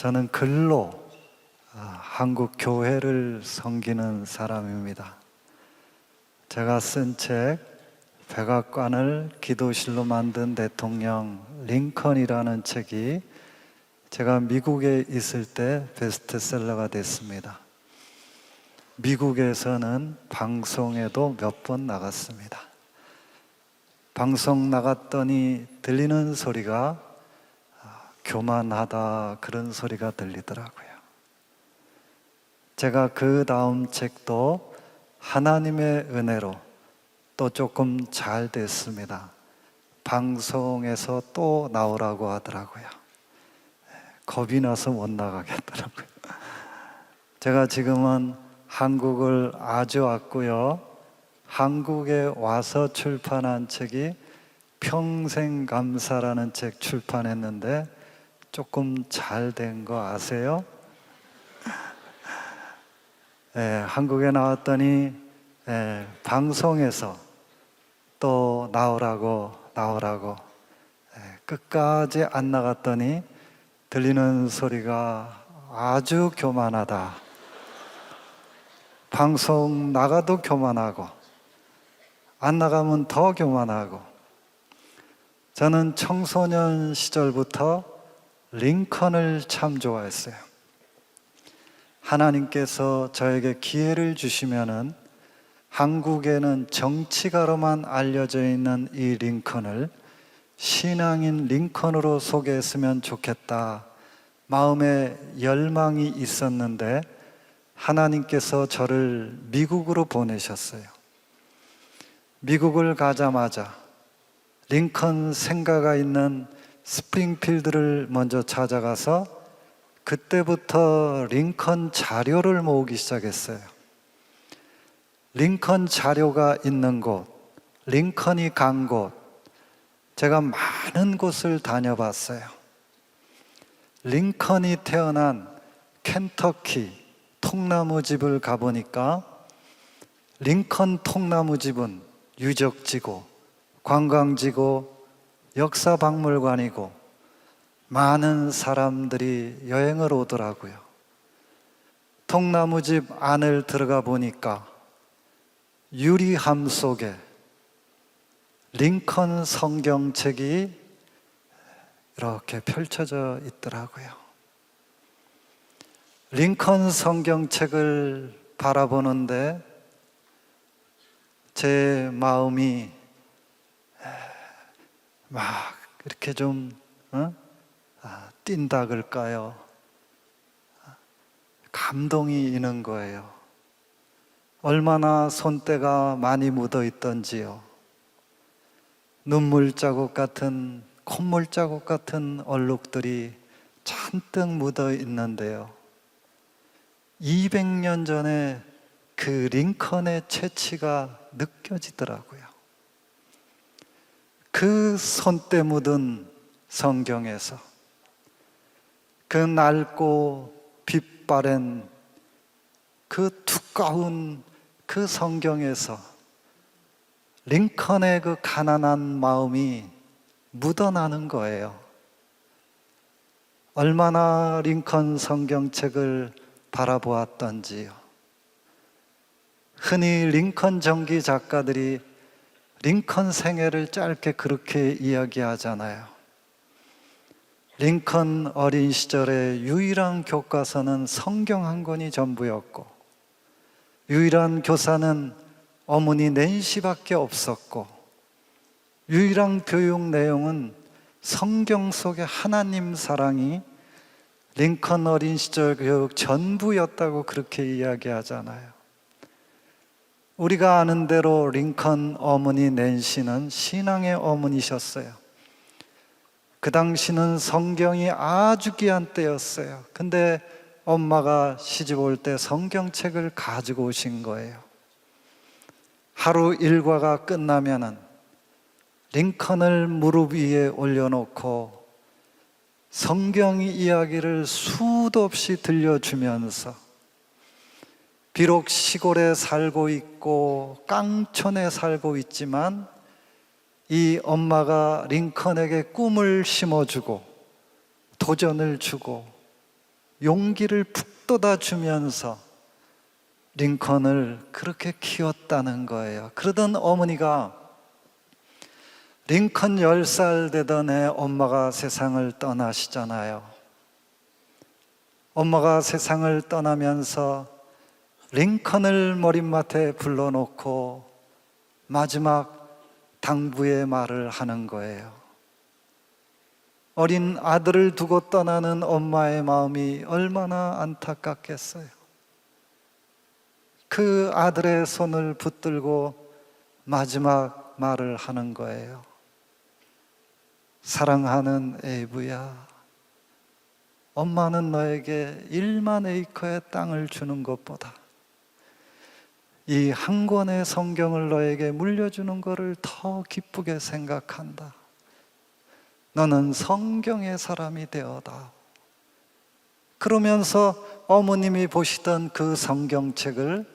저는 글로 한국 교회를 섬기는 사람입니다. 제가 쓴 책 백악관을 기도실로 만든 대통령 링컨이라는 책이 제가 미국에 있을 때 베스트셀러가 됐습니다. 미국에서는 방송에도 몇 번 나갔습니다. 방송 나갔더니 들리는 소리가 교만하다 그런 소리가 들리더라고요. 제가 그 다음 책도 하나님의 은혜로 또 조금 잘 됐습니다. 방송에서 또 나오라고 하더라고요. 겁이 나서 못 나가겠더라고요. 제가 지금은 한국을 아주 왔고요. 한국에 와서 출판한 책이 평생감사라는 책 출판했는데 조금 잘 된 거 아세요? 한국에 나왔더니 방송에서 또 나오라고 끝까지 안 나갔더니 들리는 소리가 아주 교만하다. 방송 나가도 교만하고 안 나가면 더 교만하고. 저는 청소년 시절부터 링컨을 참 좋아했어요. 하나님께서 저에게 기회를 주시면은 한국에는 정치가로만 알려져 있는 이 링컨을 신앙인 링컨으로 소개했으면 좋겠다 마음에 열망이 있었는데 하나님께서 저를 미국으로 보내셨어요. 미국을 가자마자 링컨 생가가 있는 스프링필드를 먼저 찾아가서 그때부터 링컨 자료를 모으기 시작했어요. 링컨 자료가 있는 곳, 링컨이 간 곳, 제가 많은 곳을 다녀봤어요. 링컨이 태어난 켄터키 통나무집을 가보니까 링컨 통나무집은 유적지고 관광지고 역사박물관이고 많은 사람들이 여행을 오더라고요. 통나무집 안을 들어가 보니까 유리함 속에 링컨 성경책이 이렇게 펼쳐져 있더라고요. 링컨 성경책을 바라보는데 제 마음이 막 이렇게 좀 뛴다 그럴까요? 감동이 있는 거예요. 얼마나 손때가 많이 묻어 있던지요. 눈물 자국 같은, 콧물 자국 같은 얼룩들이 잔뜩 묻어 있는데요. 200년 전에 그 링컨의 채취가 느껴지더라고요. 그 손때 묻은 성경에서 그 낡고 빛바랜 그 두꺼운 그 성경에서 링컨의 그 가난한 마음이 묻어나는 거예요. 얼마나 링컨 성경책을 바라보았던지요. 흔히 링컨 전기 작가들이 링컨 생애를 짧게 그렇게 이야기하잖아요. 링컨 어린 시절의 유일한 교과서는 성경 한 권이 전부였고 유일한 교사는 어머니 낸시밖에 없었고 유일한 교육 내용은 성경 속의 하나님 사랑이 링컨 어린 시절 교육 전부였다고 그렇게 이야기하잖아요. 우리가 아는 대로 링컨 어머니 낸시는 신앙의 어머니셨어요. 그 당시는 성경이 아주 귀한 때였어요. 근데 엄마가 시집 올 때 성경책을 가지고 오신 거예요. 하루 일과가 끝나면은 링컨을 무릎 위에 올려놓고 성경 이야기를 수도 없이 들려주면서 비록 시골에 살고 있고 깡촌에 살고 있지만 이 엄마가 링컨에게 꿈을 심어주고 도전을 주고 용기를 북돋아 주면서 링컨을 그렇게 키웠다는 거예요. 그러던 어머니가 링컨 10살 되던 해 엄마가 세상을 떠나시잖아요. 엄마가 세상을 떠나면서 링컨을 머릿맡에 불러놓고 마지막 당부의 말을 하는 거예요. 어린 아들을 두고 떠나는 엄마의 마음이 얼마나 안타깝겠어요. 그 아들의 손을 붙들고 마지막 말을 하는 거예요. 사랑하는 에이브야, 엄마는 너에게 1만 에이커의 땅을 주는 것보다 이 한 권의 성경을 너에게 물려주는 것을 더 기쁘게 생각한다. 너는 성경의 사람이 되어다. 그러면서 어머님이 보시던 그 성경책을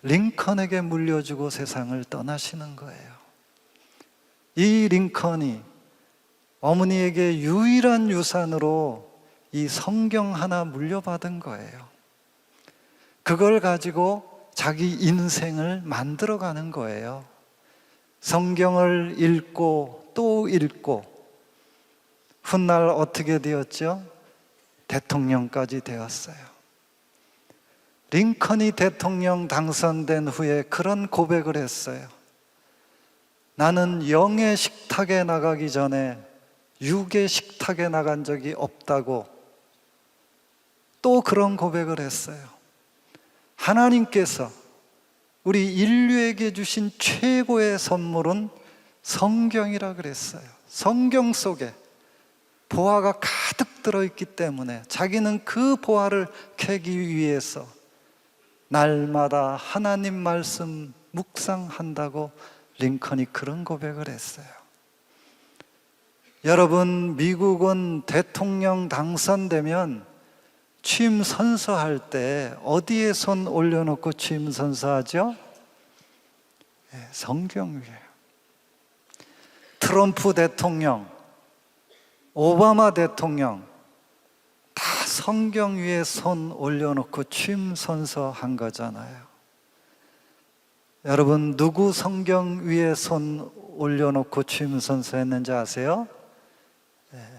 링컨에게 물려주고 세상을 떠나시는 거예요. 이 링컨이 어머니에게 유일한 유산으로 이 성경 하나 물려받은 거예요. 그걸 가지고 자기 인생을 만들어가는 거예요. 성경을 읽고 또 읽고 훗날 어떻게 되었죠? 대통령까지 되었어요. 링컨이 대통령 당선된 후에 그런 고백을 했어요. 나는 영의 식탁에 나가기 전에 육의 식탁에 나간 적이 없다고 또 그런 고백을 했어요. 하나님께서 우리 인류에게 주신 최고의 선물은 성경이라 그랬어요. 성경 속에 보화가 가득 들어있기 때문에 자기는 그 보화를 캐기 위해서 날마다 하나님 말씀 묵상한다고 링컨이 그런 고백을 했어요. 여러분, 미국은 대통령 당선되면 취임 선서할 때 어디에 손 올려놓고 취임 선서하죠? 성경 위에. 트럼프 대통령, 오바마 대통령 다 성경 위에 손 올려놓고 취임 선서한 거잖아요. 여러분, 누구 성경 위에 손 올려놓고 취임 선서했는지 아세요?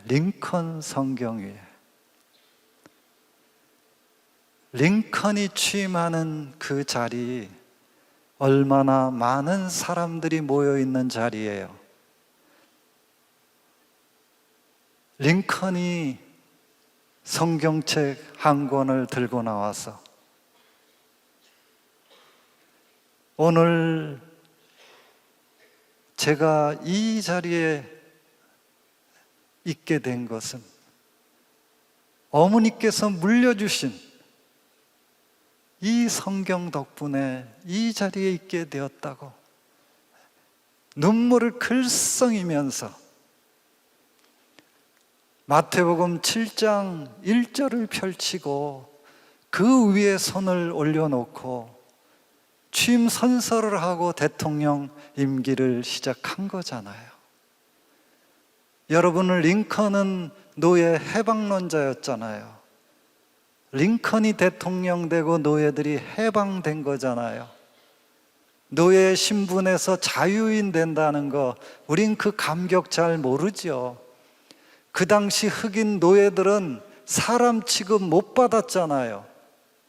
링컨 성경 위에. 링컨이 취임하는 그 자리, 얼마나 많은 사람들이 모여 있는 자리예요. 링컨이 성경책 한 권을 들고 나와서 오늘 제가 이 자리에 있게 된 것은 어머니께서 물려주신 이 성경 덕분에 이 자리에 있게 되었다고 눈물을 글썽이면서 마태복음 7장 1절을 펼치고 그 위에 손을 올려놓고 취임 선서를 하고 대통령 임기를 시작한 거잖아요. 여러분, 링컨은 노예 해방론자였잖아요. 링컨이 대통령 되고 노예들이 해방된 거잖아요. 노예 신분에서 자유인 된다는 거, 우린 그 감격 잘 모르죠. 그 당시 흑인 노예들은 사람 취급 못 받았잖아요.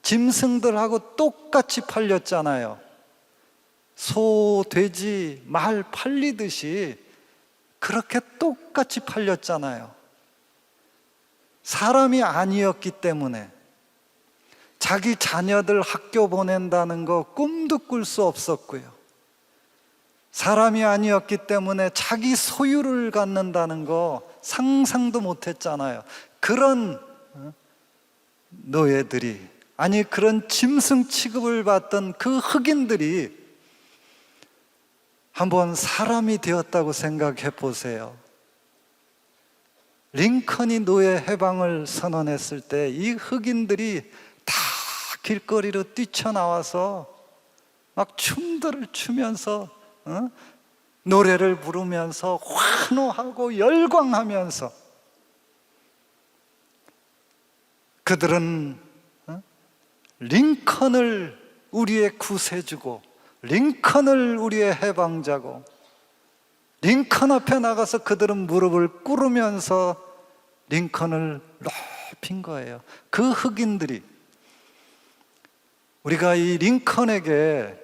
짐승들하고 똑같이 팔렸잖아요. 소, 돼지, 말 팔리듯이 그렇게 똑같이 팔렸잖아요. 사람이 아니었기 때문에 자기 자녀들 학교 보낸다는 거 꿈도 꿀 수 없었고요. 사람이 아니었기 때문에 자기 소유를 갖는다는 거 상상도 못했잖아요. 그런 노예들이, 아니 그런 짐승 취급을 받던 그 흑인들이 한번 사람이 되었다고 생각해 보세요. 링컨이 노예 해방을 선언했을 때 이 흑인들이 다 길거리로 뛰쳐나와서 막 춤들을 추면서 노래를 부르면서 환호하고 열광하면서 그들은 링컨을 우리의 구세주고, 링컨을 우리의 해방자고, 링컨 앞에 나가서 그들은 무릎을 꿇으면서 링컨을 높인 거예요. 그 흑인들이 우리가 이 링컨에게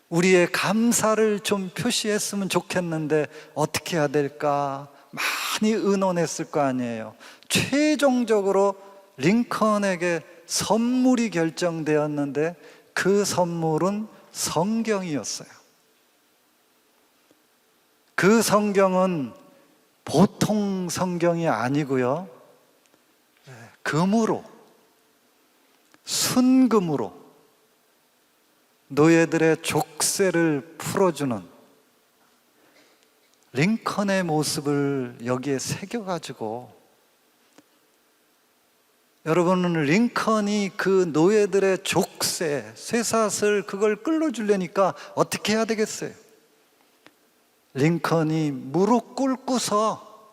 우리의 감사를 좀 표시했으면 좋겠는데 어떻게 해야 될까? 많이 의논했을 거 아니에요. 최종적으로 링컨에게 선물이 결정되었는데 그 선물은 성경이었어요. 그 성경은 보통 성경이 아니고요, 금으로, 순금으로 노예들의 족쇄를 풀어주는 링컨의 모습을 여기에 새겨가지고, 여러분은 링컨이 그 노예들의 족쇄, 쇠사슬 그걸 끌어주려니까 어떻게 해야 되겠어요? 링컨이 무릎 꿇고서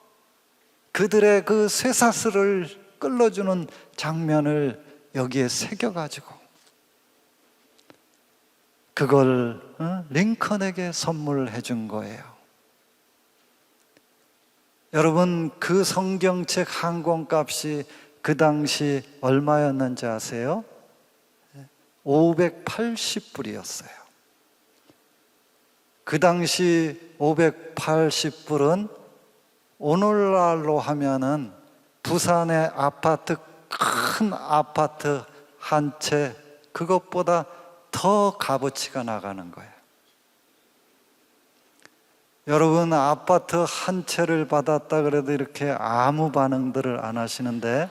그들의 그 쇠사슬을 끌어주는 장면을 여기에 새겨가지고 그걸 링컨에게 선물해 준 거예요. 여러분, 그 성경책 한 권값이 그 당시 얼마였는지 아세요? 580불이었어요. 그 당시 580불은 오늘날로 하면은 부산의 아파트, 큰 아파트 한 채, 그것보다 더 값어치가 나가는 거예요. 여러분, 아파트 한 채를 받았다 그래도 이렇게 아무 반응들을 안 하시는데,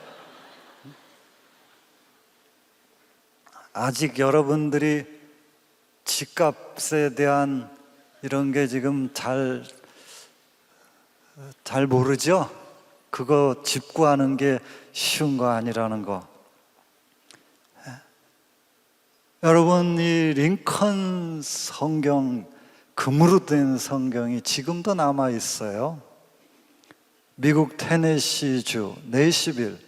아직 여러분들이 집값에 대한 이런 게 지금 잘 모르죠? 그거 집 구하는 게 쉬운 거 아니라는 거. 여러분, 이 링컨 성경, 금으로 된 성경이 지금도 남아 있어요. 미국 테네시주 내시빌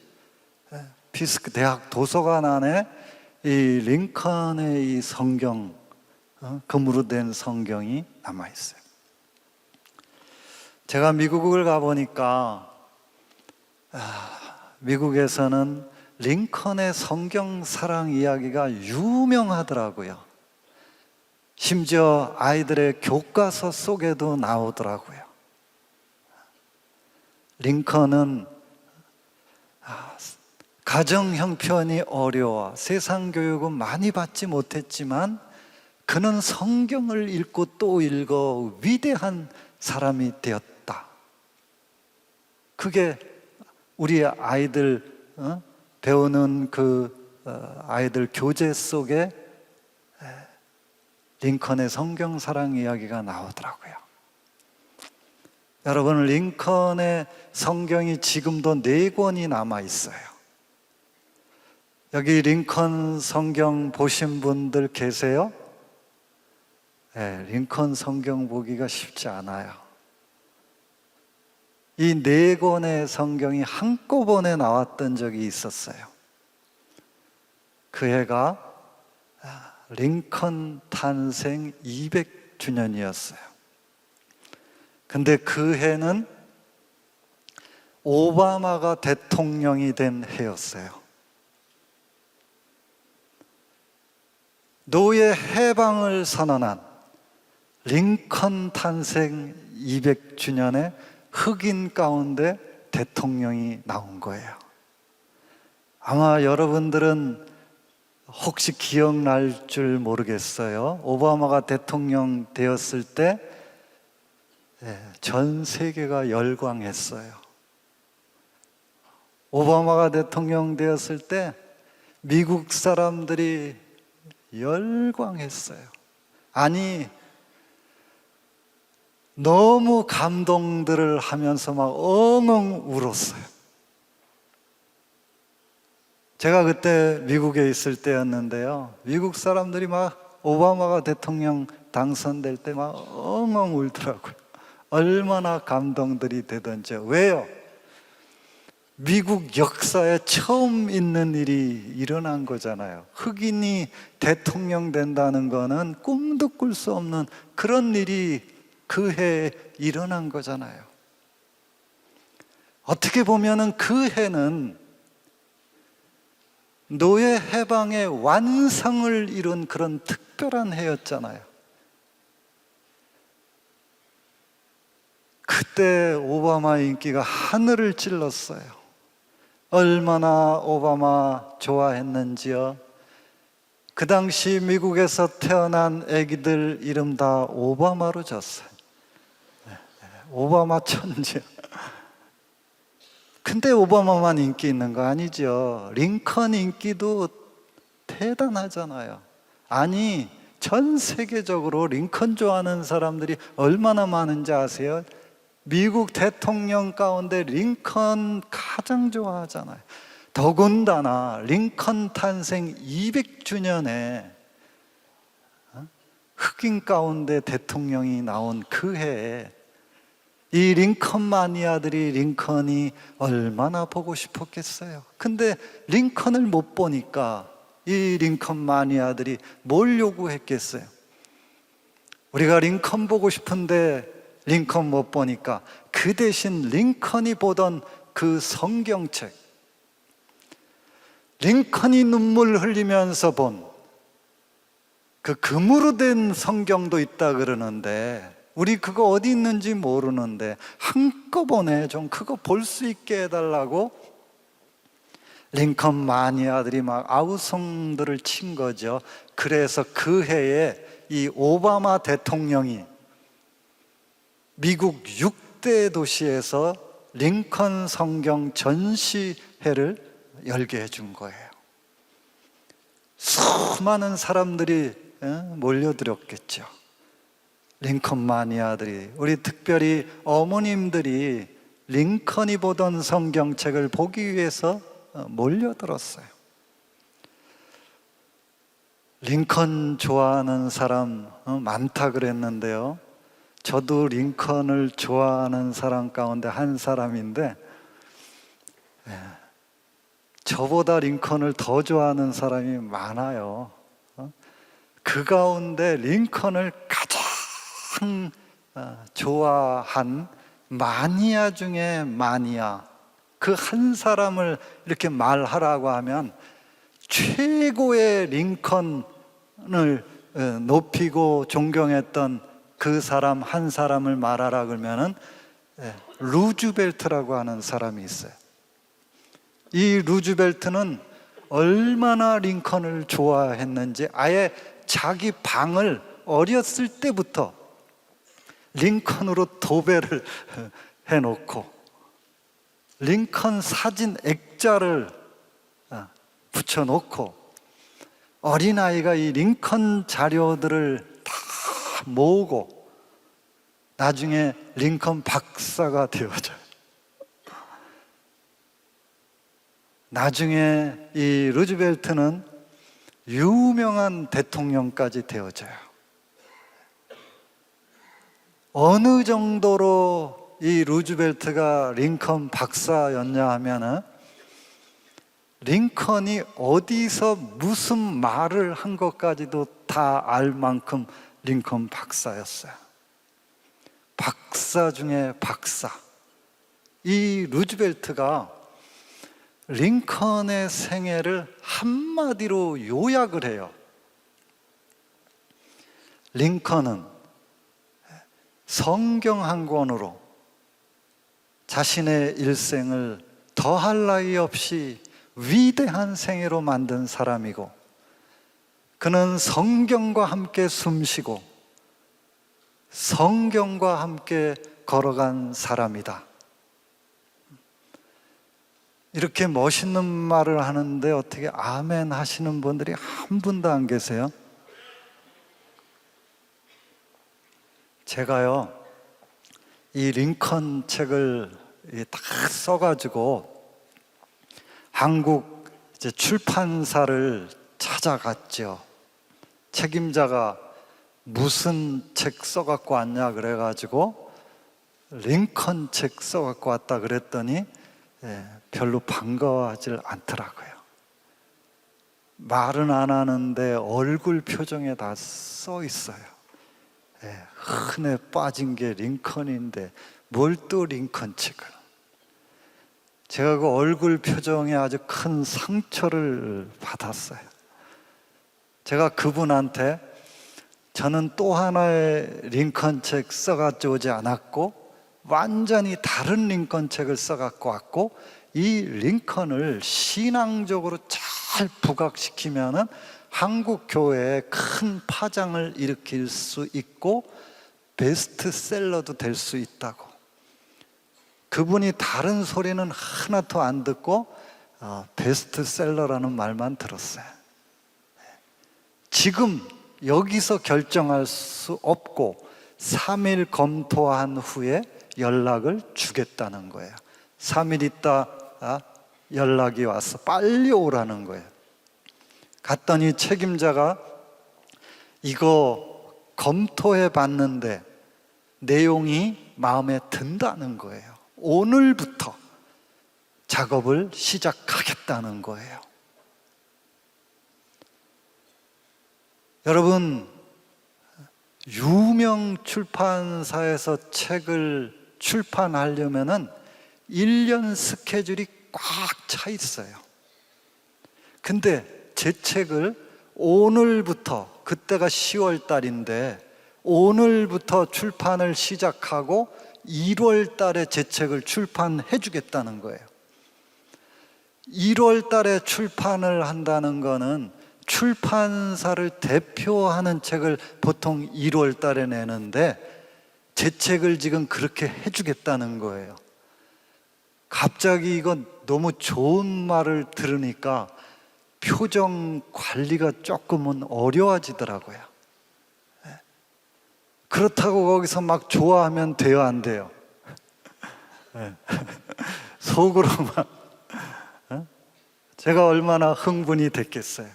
피스크 대학 도서관 안에 이 링컨의 이 성경, 금으로 된 성경이 남아 있어요. 제가 미국을 가보니까 미국에서는 링컨의 성경 사랑 이야기가 유명하더라고요. 심지어 아이들의 교과서 속에도 나오더라고요. 링컨은 가정 형편이 어려워 세상 교육은 많이 받지 못했지만 그는 성경을 읽고 또 읽어 위대한 사람이 되었다. 그게 우리 아이들 배우는 그 아이들 교재 속에 링컨의 성경 사랑 이야기가 나오더라고요. 여러분, 링컨의 성경이 지금도 4권이 남아 있어요. 여기 링컨 성경 보신 분들 계세요? 네, 링컨 성경 보기가 쉽지 않아요. 이 4권의 성경이 한꺼번에 나왔던 적이 있었어요. 그 해가 링컨 탄생 200주년이었어요. 근데 그 해는 오바마가 대통령이 된 해였어요. 노예 해방을 선언한 링컨 탄생 200주년에 흑인 가운데 대통령이 나온 거예요. 아마 여러분들은 혹시 기억날 줄 모르겠어요. 오바마가 대통령 되었을 때 전 세계가 열광했어요. 오바마가 대통령 되었을 때 미국 사람들이 열광했어요. 아니, 너무 감동들을 하면서 막 엉엉 울었어요. 제가 그때 미국에 있을 때였는데요, 미국 사람들이 막 오바마가 대통령 당선될 때 막 엉엉 울더라고요. 얼마나 감동들이 되던지요. 왜요? 미국 역사에 처음 있는 일이 일어난 거잖아요. 흑인이 대통령 된다는 거는 꿈도 꿀 수 없는 그런 일이 그 해에 일어난 거잖아요. 어떻게 보면은 그 해는 노예 해방의 완성을 이룬 그런 특별한 해였잖아요. 그때 오바마 인기가 하늘을 찔렀어요. 얼마나 오바마 좋아했는지요. 그 당시 미국에서 태어난 아기들 이름 다 오바마로 졌어요. 오바마 천재. 근데 오바마만 인기 있는 거 아니죠. 링컨 인기도 대단하잖아요. 아니, 전 세계적으로 링컨 좋아하는 사람들이 얼마나 많은지 아세요? 미국 대통령 가운데 링컨 가장 좋아하잖아요. 더군다나 링컨 탄생 200주년에 흑인 가운데 대통령이 나온 그 해에 이 링컨 마니아들이 링컨이 얼마나 보고 싶었겠어요. 근데 링컨을 못 보니까 이 링컨 마니아들이 뭘 요구했겠어요? 우리가 링컨 보고 싶은데 링컨 못 보니까 그 대신 링컨이 보던 그 성경책, 링컨이 눈물 흘리면서 본 그 금으로 된 성경도 있다 그러는데 우리 그거 어디 있는지 모르는데 한꺼번에 좀 그거 볼 수 있게 해달라고 링컨 마니아들이 막 아우성들을 친 거죠. 그래서 그 해에 이 오바마 대통령이 미국 6대 도시에서 링컨 성경 전시회를 열게 해준 거예요. 수많은 사람들이 몰려들었겠죠. 링컨 마니아들이, 우리 특별히 어머님들이 링컨이 보던 성경책을 보기 위해서 몰려들었어요. 링컨 좋아하는 사람 많다 그랬는데요. 저도 링컨을 좋아하는 사람 가운데 한 사람인데 저보다 링컨을 더 좋아하는 사람이 많아요. 그 가운데 링컨을 가장 좋아한 마니아 중에 마니아, 그 한 사람을 이렇게 말하라고 하면 최고의 링컨을 높이고 존경했던 그 사람 한 사람을 말하라 그러면은 루즈벨트라고 하는 사람이 있어요. 이 루즈벨트는 얼마나 링컨을 좋아했는지 아예 자기 방을 어렸을 때부터 링컨으로 도배를 해놓고 링컨 사진 액자를 붙여놓고 어린아이가 이 링컨 자료들을 다 모으고 나중에 링컨 박사가 되어져요. 나중에 이 루즈벨트는 유명한 대통령까지 되어져요. 어느 정도로 이 루즈벨트가 링컨 박사였냐 하면은 링컨이 어디서 무슨 말을 한 것까지도 다 알 만큼 링컨 박사였어요. 박사 중에 박사. 이 루즈벨트가 링컨의 생애를 한마디로 요약을 해요. 링컨은 성경 한 권으로 자신의 일생을 더할 나위 없이 위대한 생애로 만든 사람이고, 그는 성경과 함께 숨쉬고 성경과 함께 걸어간 사람이다. 이렇게 멋있는 말을 하는데 어떻게 아멘 하시는 분들이 한 분도 안 계세요? 제가요, 이 링컨 책을 딱 써가지고 한국 이제 출판사를 찾아갔죠. 책임자가 무슨 책 써갖고 왔냐 그래가지고 링컨 책 써갖고 왔다 그랬더니 별로 반가워하질 않더라고요. 말은 안 하는데 얼굴 표정에 다 써 있어요. 흔해 빠진 게 링컨인데 뭘 또 링컨 책을. 제가 그 얼굴 표정에 아주 큰 상처를 받았어요. 제가 그분한테 저는 또 하나의 링컨 책 써가지고 오지 않았고 완전히 다른 링컨 책을 써갖고 왔고 이 링컨을 신앙적으로 잘 부각시키면은 한국 교회에 큰 파장을 일으킬 수 있고 베스트셀러도 될 수 있다고. 그분이 다른 소리는 하나도 안 듣고 베스트셀러라는 말만 들었어요. 지금 여기서 결정할 수 없고 3일 검토한 후에 연락을 주겠다는 거예요. 3일 있다 연락이 와서 빨리 오라는 거예요. 갔더니 책임자가 이거 검토해 봤는데 내용이 마음에 든다는 거예요. 오늘부터 작업을 시작하겠다는 거예요. 여러분, 유명 출판사에서 책을 출판하려면은 1년 스케줄이 꽉 차 있어요. 근데 제 책을 오늘부터, 그때가 10월 달인데 오늘부터 출판을 시작하고 1월 달에 제 책을 출판해 주겠다는 거예요. 1월 달에 출판을 한다는 거는 출판사를 대표하는 책을 보통 1월 달에 내는데 제 책을 지금 그렇게 해주겠다는 거예요. 갑자기 이건 너무 좋은 말을 들으니까 표정 관리가 조금은 어려워지더라고요. 그렇다고 거기서 막 좋아하면 돼요, 안 돼요? 속으로만. 제가 얼마나 흥분이 됐겠어요.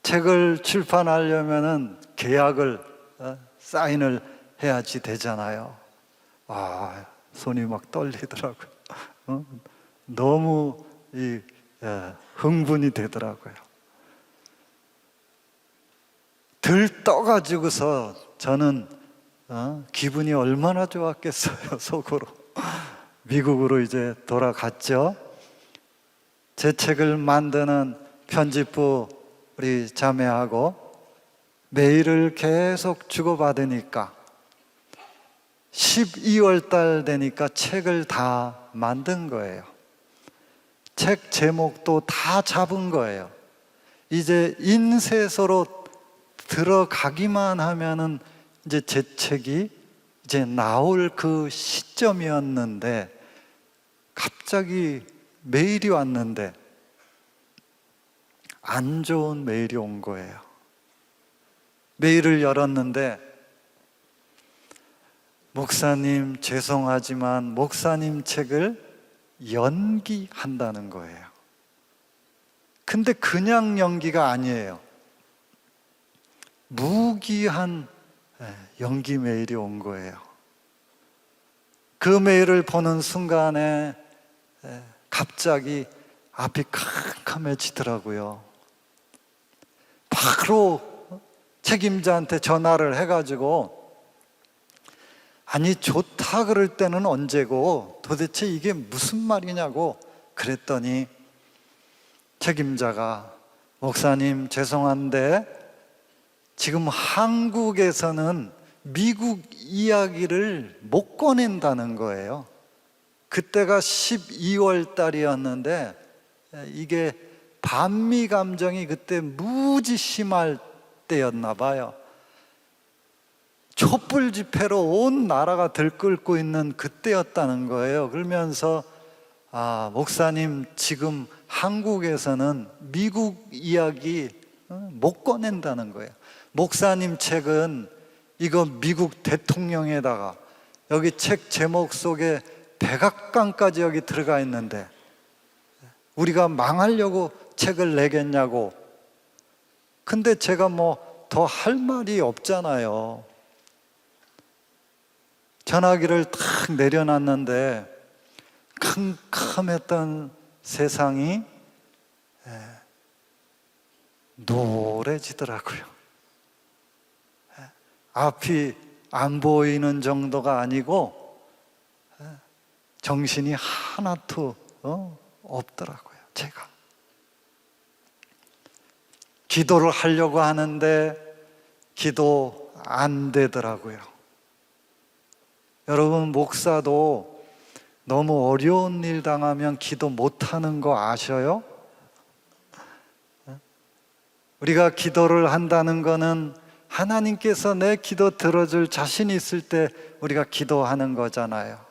책을 출판하려면은 계약을 사인을 해야지 되잖아요. 손이 막 떨리더라고요. 너무 흥분이 되더라고요. 들떠가지고서 저는 기분이 얼마나 좋았겠어요. 속으로. 미국으로 이제 돌아갔죠. 제 책을 만드는 편집부 우리 자매하고 메일을 계속 주고받으니까 12월 달 되니까 책을 다 만든 거예요. 책 제목도 다 잡은 거예요. 이제 인쇄소로 들어가기만 하면은 이제 제 책이 이제 나올 그 시점이었는데 갑자기 메일이 왔는데 안 좋은 메일이 온 거예요. 메일을 열었는데 목사님 죄송하지만 목사님 책을 연기한다는 거예요. 근데 그냥 연기가 아니에요. 무기한 연기 메일이 온 거예요. 그 메일을 보는 순간에 갑자기 앞이 캄캄해지더라고요. 바로 책임자한테 전화를 해가지고 아니 좋다 그럴 때는 언제고 도대체 이게 무슨 말이냐고 그랬더니 책임자가 목사님 죄송한데 지금 한국에서는 미국 이야기를 못 꺼낸다는 거예요. 그때가 12월 달이었는데 이게 반미 감정이 그때 무지 심할 때였나 봐요. 촛불 집회로 온 나라가 들끓고 있는 그때였다는 거예요. 그러면서 목사님 지금 한국에서는 미국 이야기 못 꺼낸다는 거예요. 목사님 책은 이거 미국 대통령에다가 여기 책 제목 속에 백악관까지 여기 들어가 있는데 우리가 망하려고 책을 내겠냐고. 근데 제가 뭐 더 할 말이 없잖아요. 전화기를 탁 내려놨는데 캄캄했던 세상이 노래지더라고요. 앞이 안 보이는 정도가 아니고 정신이 하나도 없더라고요. 제가 기도를 하려고 하는데 기도 안 되더라고요. 여러분, 목사도 너무 어려운 일 당하면 기도 못하는 거 아셔요? 우리가 기도를 한다는 거는 하나님께서 내 기도 들어줄 자신이 있을 때 우리가 기도하는 거잖아요.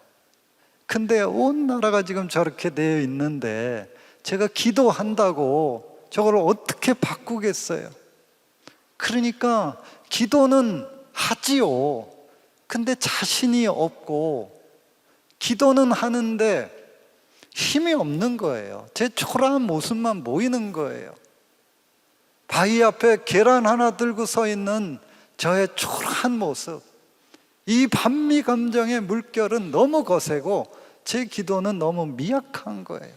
근데 온 나라가 지금 저렇게 되어 있는데 제가 기도한다고 저걸 어떻게 바꾸겠어요? 그러니까 기도는 하지요. 근데 자신이 없고, 기도는 하는데 힘이 없는 거예요. 제 초라한 모습만 보이는 거예요. 바위 앞에 계란 하나 들고 서 있는 저의 초라한 모습, 이 반미 감정의 물결은 너무 거세고 제 기도는 너무 미약한 거예요.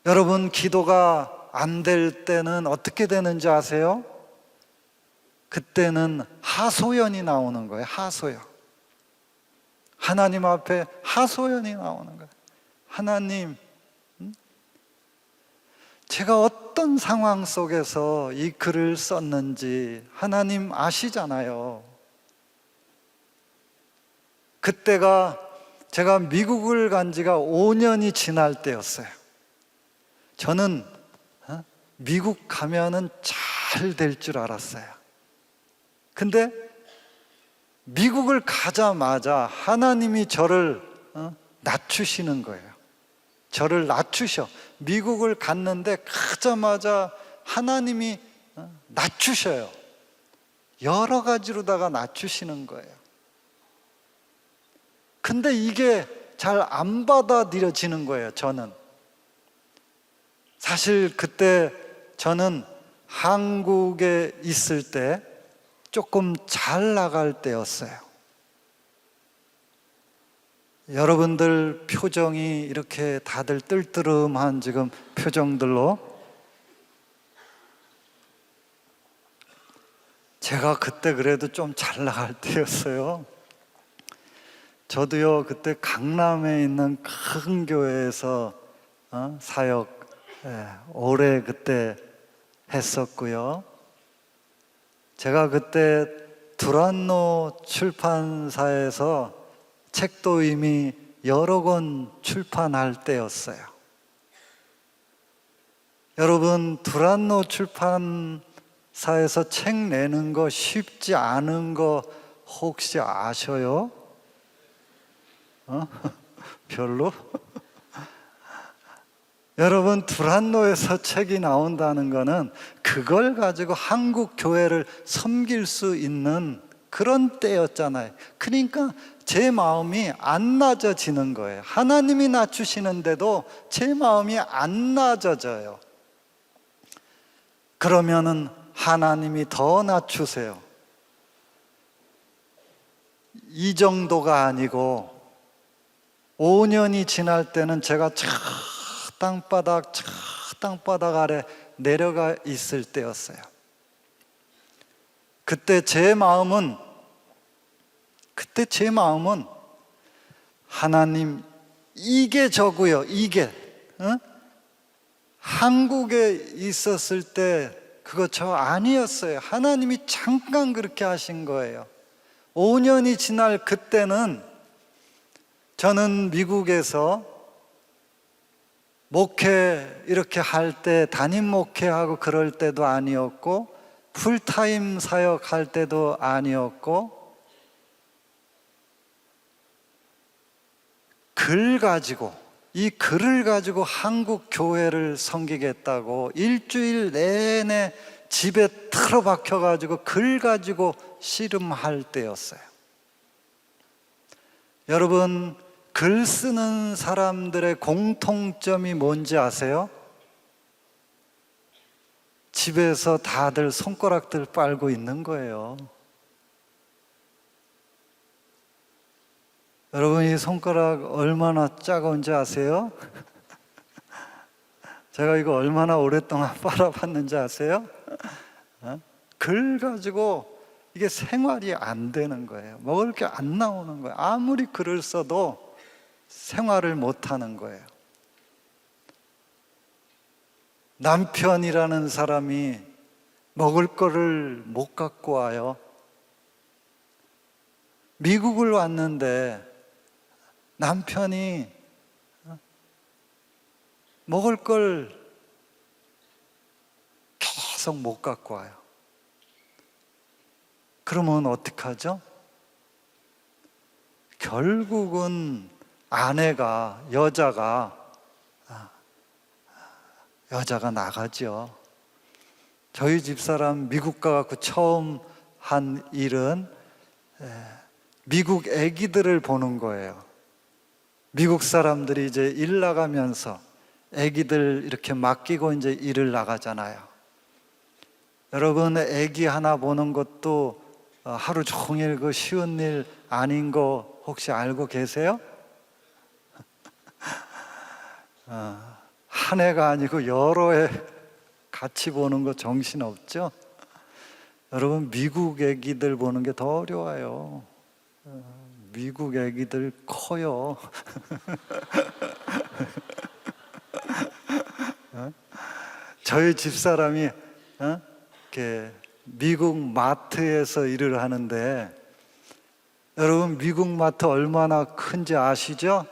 여러분, 기도가 안 될 때는 어떻게 되는지 아세요? 그때는 하소연이 나오는 거예요. 하소연. 하나님 앞에 하소연이 나오는 거예요. 하나님, 제가 어떤 상황 속에서 이 글을 썼는지 하나님 아시잖아요. 그때가 제가 미국을 간 지가 5년이 지날 때였어요. 저는 미국 가면은 잘 될 줄 알았어요. 근데 미국을 가자마자 하나님이 저를 낮추시는 거예요. 저를 낮추셔. 미국을 갔는데 가자마자 하나님이 낮추셔요. 여러 가지로다가 낮추시는 거예요. 근데 이게 잘 안 받아들여지는 거예요, 저는. 사실 그때 저는 한국에 있을 때 조금 잘 나갈 때였어요. 여러분들 표정이 이렇게 다들 뜰뜨름한 지금 표정들로, 제가 그때 그래도 좀 잘 나갈 때였어요. 저도요, 그때 강남에 있는 큰 교회에서 사역 오래 그때 했었고요. 제가 그때 두란노 출판사에서 책도 이미 여러 권 출판할 때였어요. 여러분, 두란노 출판사에서 책 내는 거 쉽지 않은 거 혹시 아셔요? 별로? 여러분, 두란노에서 책이 나온다는 거는 그걸 가지고 한국 교회를 섬길 수 있는 그런 때였잖아요. 그러니까 제 마음이 안 낮아지는 거예요. 하나님이 낮추시는데도 제 마음이 안 낮아져요. 그러면은 하나님이 더 낮추세요. 이 정도가 아니고 5년이 지날 때는 제가 땅바닥 아래 내려가 있을 때였어요. 그때 제 마음은 하나님, 이게 저고요. 이게 한국에 있었을 때 그거 저 아니었어요. 하나님이 잠깐 그렇게 하신 거예요. 5년이 지날 그때는 저는 미국에서 목회 이렇게 할 때 담임 목회하고 그럴 때도 아니었고, 풀타임 사역할 때도 아니었고, 이 글을 가지고 한국 교회를 섬기겠다고 일주일 내내 집에 틀어박혀 가지고 글 가지고 씨름할 때였어요. 여러분, 글 쓰는 사람들의 공통점이 뭔지 아세요? 집에서 다들 손가락들 빨고 있는 거예요. 여러분, 이 손가락 얼마나 작은지 아세요? 제가 이거 얼마나 오랫동안 빨아봤는지 아세요? 글 가지고 이게 생활이 안 되는 거예요. 먹을 게 안 나오는 거예요. 아무리 글을 써도 생활을 못 하는 거예요. 남편이라는 사람이 먹을 거를 못 갖고 와요. 미국을 왔는데 남편이 먹을 걸 계속 못 갖고 와요. 그러면 어떡하죠? 결국은 아내가, 여자가 나가죠. 저희 집사람 미국 가갖고 처음 한 일은 미국 애기들을 보는 거예요. 미국 사람들이 이제 일 나가면서 애기들 이렇게 맡기고 이제 일을 나가잖아요. 여러분, 애기 하나 보는 것도 하루 종일 그 쉬운 일 아닌 거 혹시 알고 계세요? 한 해가 아니고 여러 해 같이 보는 거 정신없죠? 여러분, 미국 애기들 보는 게 더 어려워요. 미국 애기들 커요. 저희 집사람이 이렇게 미국 마트에서 일을 하는데, 여러분, 미국 마트 얼마나 큰지 아시죠?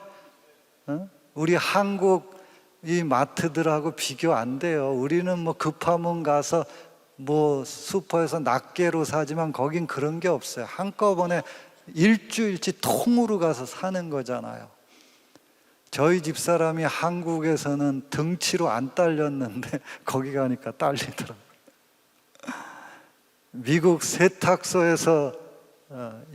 우리 한국 이 마트들하고 비교 안 돼요. 우리는 뭐 급하면 가서 뭐 슈퍼에서 낱개로 사지만 거긴 그런 게 없어요. 한꺼번에 일주일치 통으로 가서 사는 거잖아요. 저희 집사람이 한국에서는 등치로 안 딸렸는데 거기 가니까 딸리더라고요. 미국 세탁소에서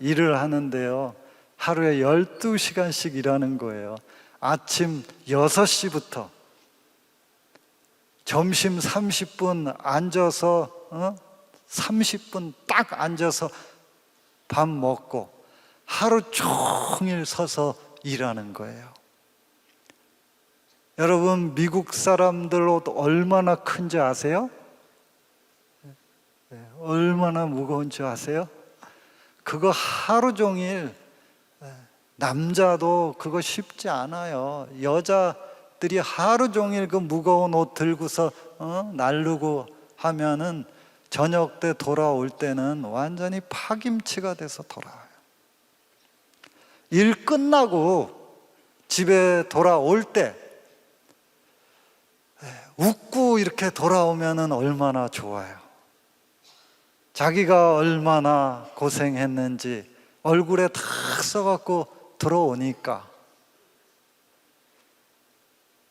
일을 하는데요, 하루에 12시간씩 일하는 거예요. 아침 6시부터 점심 30분 앉아서 30분 딱 앉아서 밥 먹고 하루 종일 서서 일하는 거예요. 여러분, 미국 사람들 옷 얼마나 큰지 아세요? 얼마나 무거운지 아세요? 그거 하루 종일, 남자도 그거 쉽지 않아요. 여자들이 하루 종일 그 무거운 옷 들고서 나르고 하면은 저녁 때 돌아올 때는 완전히 파김치가 돼서 돌아와요. 일 끝나고 집에 돌아올 때 웃고 이렇게 돌아오면은 얼마나 좋아요. 자기가 얼마나 고생했는지 얼굴에 다 써갖고 들어오니까,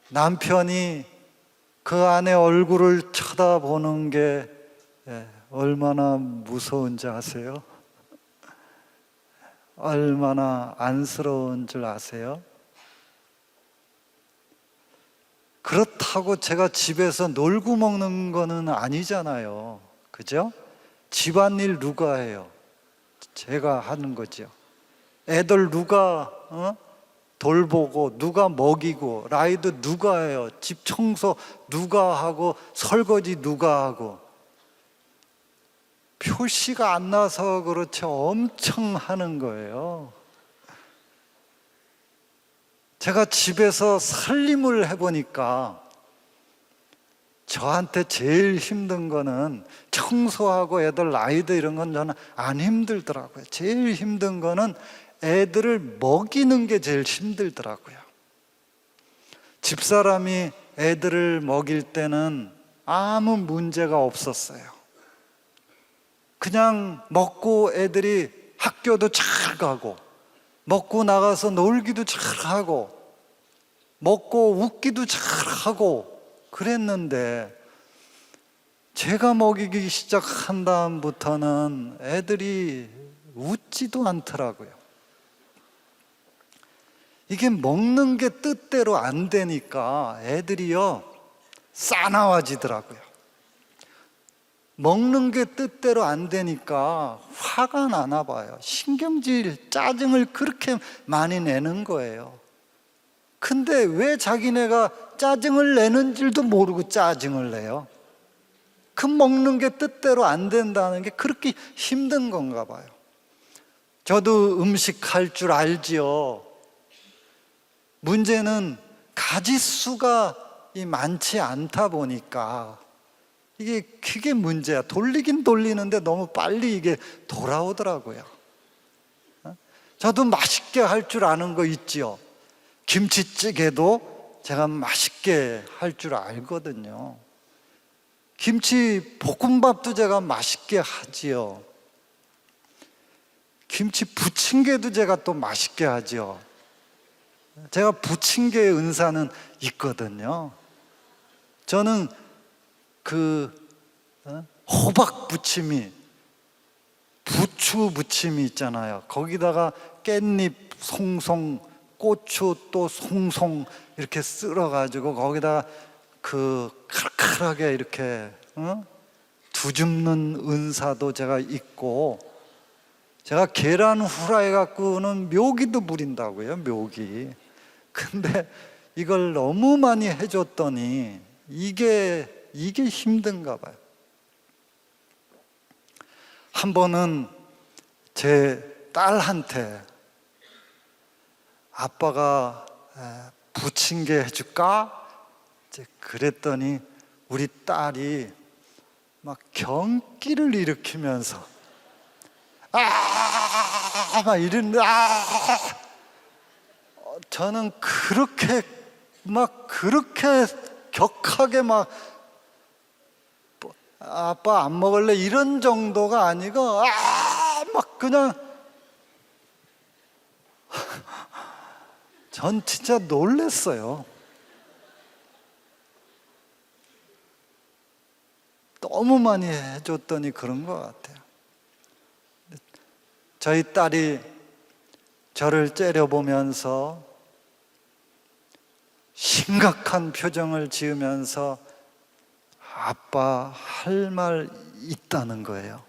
남편이 그 아내 얼굴을 쳐다보는 게 얼마나 무서운지 아세요? 얼마나 안쓰러운 줄 아세요? 그렇다고 제가 집에서 놀고 먹는 거는 아니잖아요. 그죠? 집안일 누가 해요? 제가 하는 거죠. 애들 누가 돌보고, 누가 먹이고, 라이드 누가 해요? 집 청소 누가 하고, 설거지 누가 하고. 표시가 안 나서 그렇지 엄청 하는 거예요. 제가 집에서 살림을 해보니까 저한테 제일 힘든 거는 청소하고 애들 라이드 이런 건 저는 안 힘들더라고요. 제일 힘든 거는 애들을 먹이는 게 제일 힘들더라고요. 집사람이 애들을 먹일 때는 아무 문제가 없었어요. 그냥 먹고 애들이 학교도 잘 가고, 먹고 나가서 놀기도 잘 하고, 먹고 웃기도 잘 하고 그랬는데, 제가 먹이기 시작한 다음부터는 애들이 웃지도 않더라고요. 이게 먹는 게 뜻대로 안 되니까 애들이요 싸나워지더라고요. 먹는 게 뜻대로 안 되니까 화가 나나 봐요. 신경질, 짜증을 그렇게 많이 내는 거예요. 근데 왜 자기네가 짜증을 내는 줄도 모르고 짜증을 내요? 그 먹는 게 뜻대로 안 된다는 게 그렇게 힘든 건가 봐요. 저도 음식 할 줄 알지요. 문제는 가짓수가 많지 않다 보니까 이게 그게 문제야. 돌리긴 돌리는데 너무 빨리 이게 돌아오더라고요. 저도 맛있게 할 줄 아는 거 있지요. 김치찌개도 제가 맛있게 할 줄 알거든요. 김치 볶음밥도 제가 맛있게 하지요. 김치 부침개도 제가 또 맛있게 하지요. 제가 부침개의 은사는 있거든요. 저는 호박 부침이, 부추 부침이 있잖아요. 거기다가 깻잎 송송, 고추 또 송송 이렇게 쓸어가지고 거기다 칼칼하게 이렇게 두줍는 은사도 제가 있고, 제가 계란 후라이 갖고는 묘기도 부린다고요, 묘기. 근데 이걸 너무 많이 해줬더니 이게 힘든가 봐요. 한 번은 제 딸한테 아빠가 부침개 해줄까? 그랬더니 우리 딸이 막 경기를 일으키면서 막 이랬는데 저는 그렇게 격하게 막 아빠 안 먹을래 이런 정도가 아니고 막 그냥 전 진짜 놀랬어요. 너무 많이 해줬더니 그런 것 같아요. 저희 딸이 저를 째려보면서 심각한 표정을 지으면서 아빠 할 말 있다는 거예요.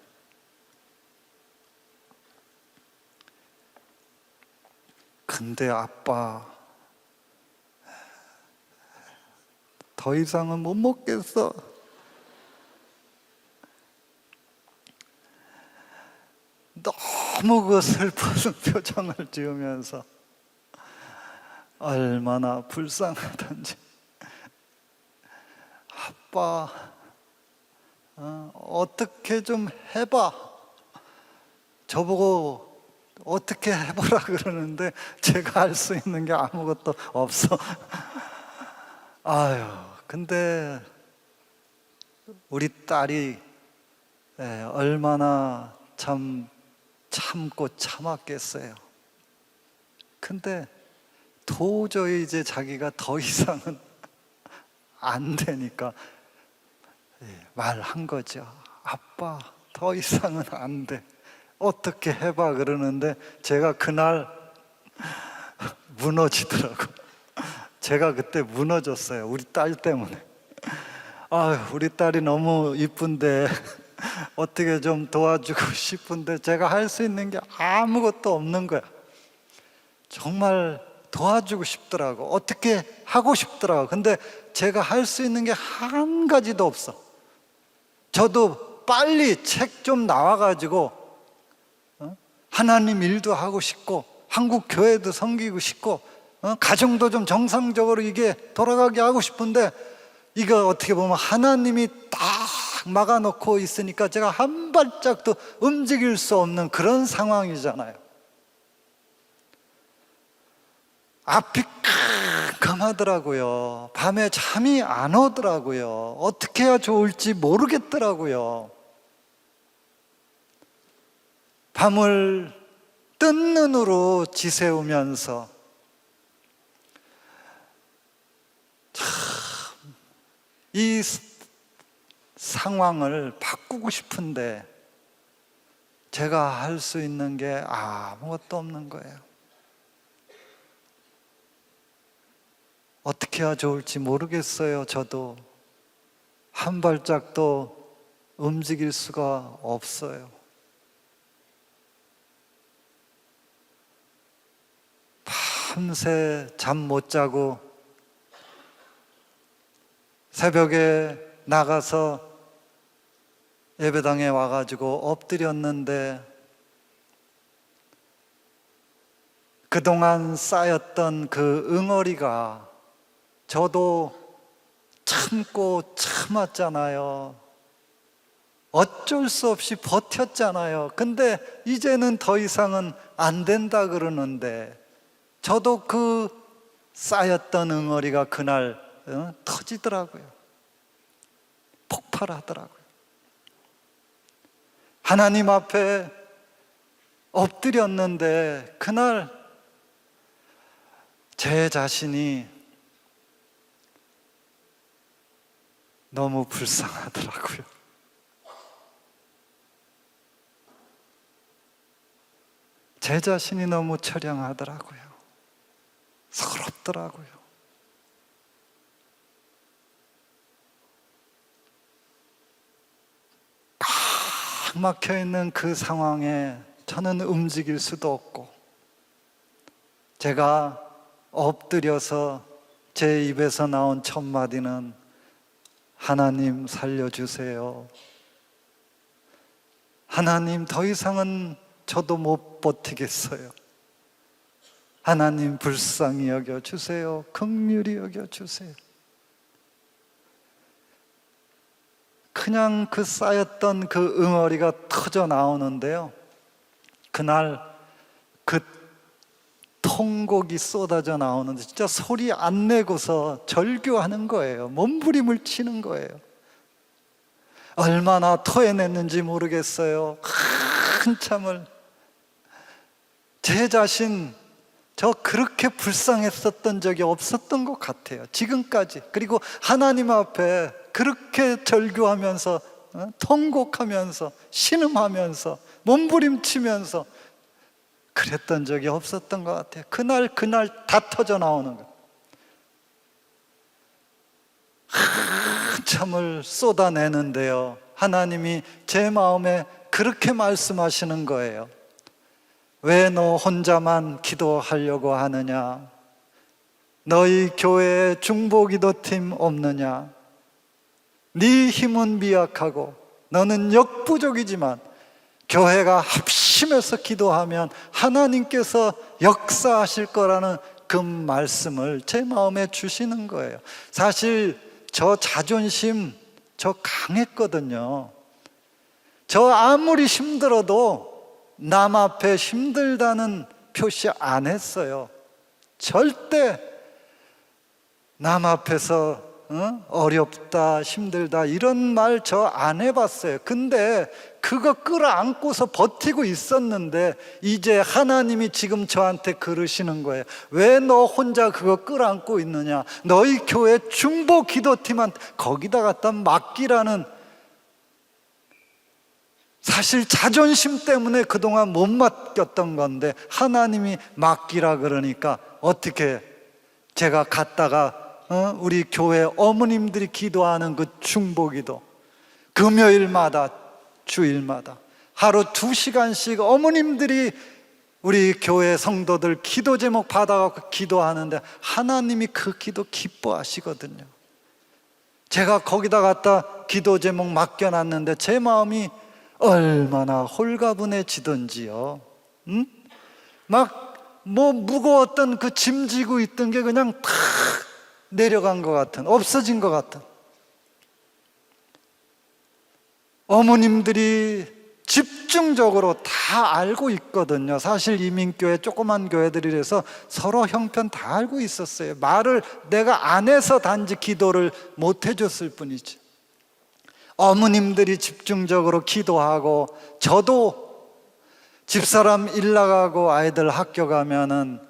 근데 아빠 더 이상은 못 먹겠어. 너무 그 슬픈 표정을 지으면서 얼마나 불쌍하던지. 아빠 어떻게 좀 해봐. 저보고 어떻게 해보라 그러는데 제가 할 수 있는 게 아무것도 없어. 아유, 근데 우리 딸이 얼마나 참고 참았겠어요. 근데 도저히 이제 자기가 더 이상은 안 되니까 말한 거죠. 아빠 더 이상은 안 돼. 어떻게 해봐 그러는데 제가 그날 무너지더라고. 제가 그때 무너졌어요. 우리 딸 때문에. 아유, 우리 딸이 너무 이쁜데 어떻게 좀 도와주고 싶은데 제가 할 수 있는 게 아무것도 없는 거야. 정말 도와주고 싶더라고. 어떻게 하고 싶더라고. 근데 제가 할 수 있는 게 한 가지도 없어. 저도 빨리 책 좀 나와가지고 하나님 일도 하고 싶고 한국 교회도 섬기고 싶고 가정도 좀 정상적으로 이게 돌아가게 하고 싶은데 이거 어떻게 보면 하나님이 딱 막아놓고 있으니까 제가 한 발짝도 움직일 수 없는 그런 상황이잖아요. 앞이 깜깜하더라고요. 밤에 잠이 안 오더라고요. 어떻게 해야 좋을지 모르겠더라고요. 밤을 뜬 눈으로 지새우면서 참 이 상황을 바꾸고 싶은데 제가 할 수 있는 게 아무것도 없는 거예요. 어떻게 해야 좋을지 모르겠어요. 저도 한 발짝도 움직일 수가 없어요. 밤새 잠 못 자고 새벽에 나가서 예배당에 와가지고 엎드렸는데 그동안 쌓였던 그 응어리가 저도 참고 참았잖아요. 어쩔 수 없이 버텼잖아요. 근데 이제는 더 이상은 안 된다 그러는데 저도 그 쌓였던 응어리가 그날 터지더라고요. 폭발하더라고요. 하나님 앞에 엎드렸는데 그날 제 자신이 너무 불쌍하더라고요. 제 자신이 너무 처량하더라고요. 서럽더라고요. 꽉 막혀있는 그 상황에 저는 움직일 수도 없고 제가 엎드려서 제 입에서 나온 첫 마디는 하나님 살려주세요. 하나님 더 이상은 저도 못 버티겠어요. 하나님 불쌍히 여겨주세요. 긍휼히 여겨주세요. 그냥 그 쌓였던 그 응어리가 터져 나오는데요, 그날 그 통곡이 쏟아져 나오는데 진짜 소리 안 내고서 절규하는 거예요. 몸부림을 치는 거예요. 얼마나 토해냈는지 모르겠어요. 한참을. 제 자신, 저 그렇게 불쌍했었던 적이 없었던 것 같아요. 지금까지. 그리고 하나님 앞에 그렇게 절규하면서 통곡하면서 신음하면서 몸부림치면서 그랬던 적이 없었던 것 같아요. 그날 다 터져 나오는 거예요. 한참을 쏟아내는데요, 하나님이 제 마음에 그렇게 말씀하시는 거예요. 왜 너 혼자만 기도하려고 하느냐? 너희 교회에 중보기도팀 없느냐? 네 힘은 미약하고 너는 역부족이지만 교회가 합심해서 기도하면 하나님께서 역사하실 거라는 그 말씀을 제 마음에 주시는 거예요. 사실 저 자존심, 저 강했거든요. 저 아무리 힘들어도 남 앞에 힘들다는 표시 안 했어요. 절대 남 앞에서 어렵다, 힘들다 이런 말 저 안 해봤어요. 근데 그거 끌어안고서 버티고 있었는데 이제 하나님이 지금 저한테 그러시는 거예요. 왜 너 혼자 그거 끌어안고 있느냐? 너희 교회 중보 기도팀한테 거기다 갖다 맡기라는, 사실 자존심 때문에 그동안 못 맡겼던 건데 하나님이 맡기라 그러니까 어떻게 제가 갔다가 우리 교회 어머님들이 기도하는 그 중보기도 금요일마다 주일마다 하루 2시간씩 어머님들이 우리 교회 성도들 기도 제목 받아갖고 기도하는데 하나님이 그 기도 기뻐하시거든요. 제가 거기다 갖다 기도 제목 맡겨놨는데 제 마음이 얼마나 홀가분해지던지요. 막 뭐 무거웠던 그 짐 지고 있던 게 그냥 탁 내려간 것 같은, 없어진 것 같은. 어머님들이 집중적으로 다 알고 있거든요. 사실 이민교회 조그만 교회들이라서 서로 형편 다 알고 있었어요. 말을 내가 안 해서 단지 기도를 못 해줬을 뿐이지. 어머님들이 집중적으로 기도하고 저도 집사람 일 나가고 아이들 학교 가면은